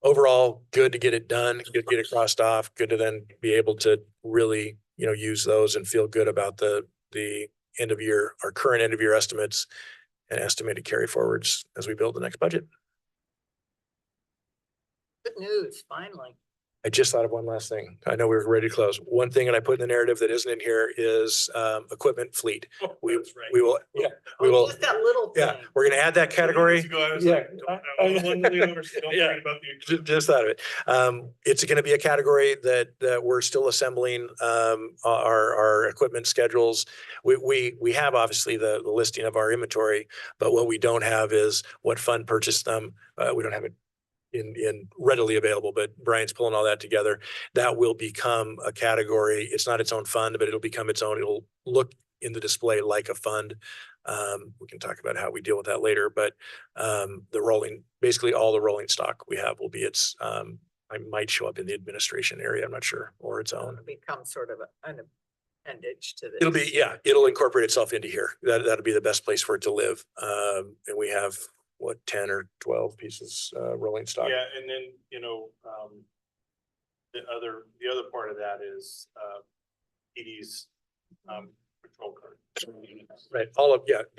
overall, good to get it done, good to get it crossed off, good to then be able to really, use those and feel good about the end of year, our current end of year estimates and estimated carry forwards as we build the next budget. Good news, finally. I just thought of one last thing. I know we were ready to close. One thing, and I put in the narrative that isn't in here is equipment fleet. We will, we will. Just that little thing. Yeah, we're going to add that category. Yeah. Just thought of it. It's going to be a category that we're still assembling our equipment schedules. We have obviously the listing of our inventory, but what we don't have is what fund purchased them. We don't have it in readily available, but Brian's pulling all that together. That will become a category. It's not its own fund, but it'll become its own. It'll look in the display like a fund. We can talk about how we deal with that later, but basically all the rolling stock we have will be its, I might show up in the administration area. I'm not sure, or its own. It'll become sort of an appendage to this. It'll be, it'll incorporate itself into here. That'll be the best place for it to live. And we have 10 or 12 pieces rolling stock. Yeah, and then, the other part of that is PD's patrol car. Right,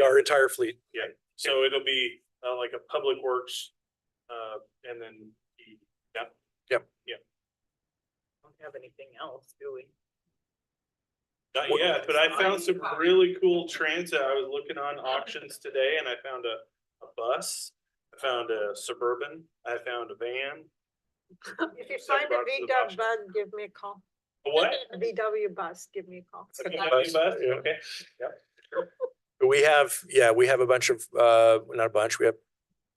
our entire fleet. Yeah, so it'll be like a public works, and then, Don't have anything else, do we? not yet, but I found some really cool transit. I was looking on auctions today and I found a bus, I found a Suburban, I found a van. If you So I find brought a it to the VW auction. bus, give me a call. A what? A VW bus, give me a call. Bus? Okay. We have a bunch of, not a bunch, we have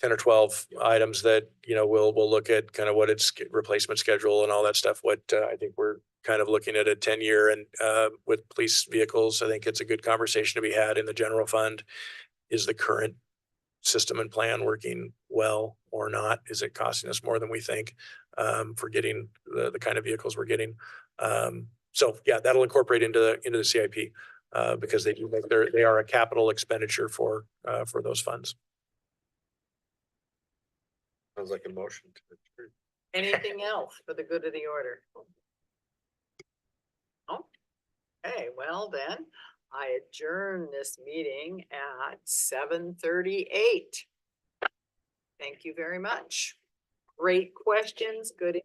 10 or 12 items that, we'll look at kind of what its replacement schedule and all that stuff. What I think we're kind of looking at a 10-year and with police vehicles, I think it's a good conversation to be had in the general fund. Is the current system and plan working well or not? Is it costing us more than we think for getting the kind of vehicles we're getting? So that'll incorporate into the CIP because they are a capital expenditure for those funds. Sounds like a motion to adjourn. Anything else for the good of the order? Oh, okay, well then, I adjourn this meeting at 7:38. Thank you very much. Great questions, good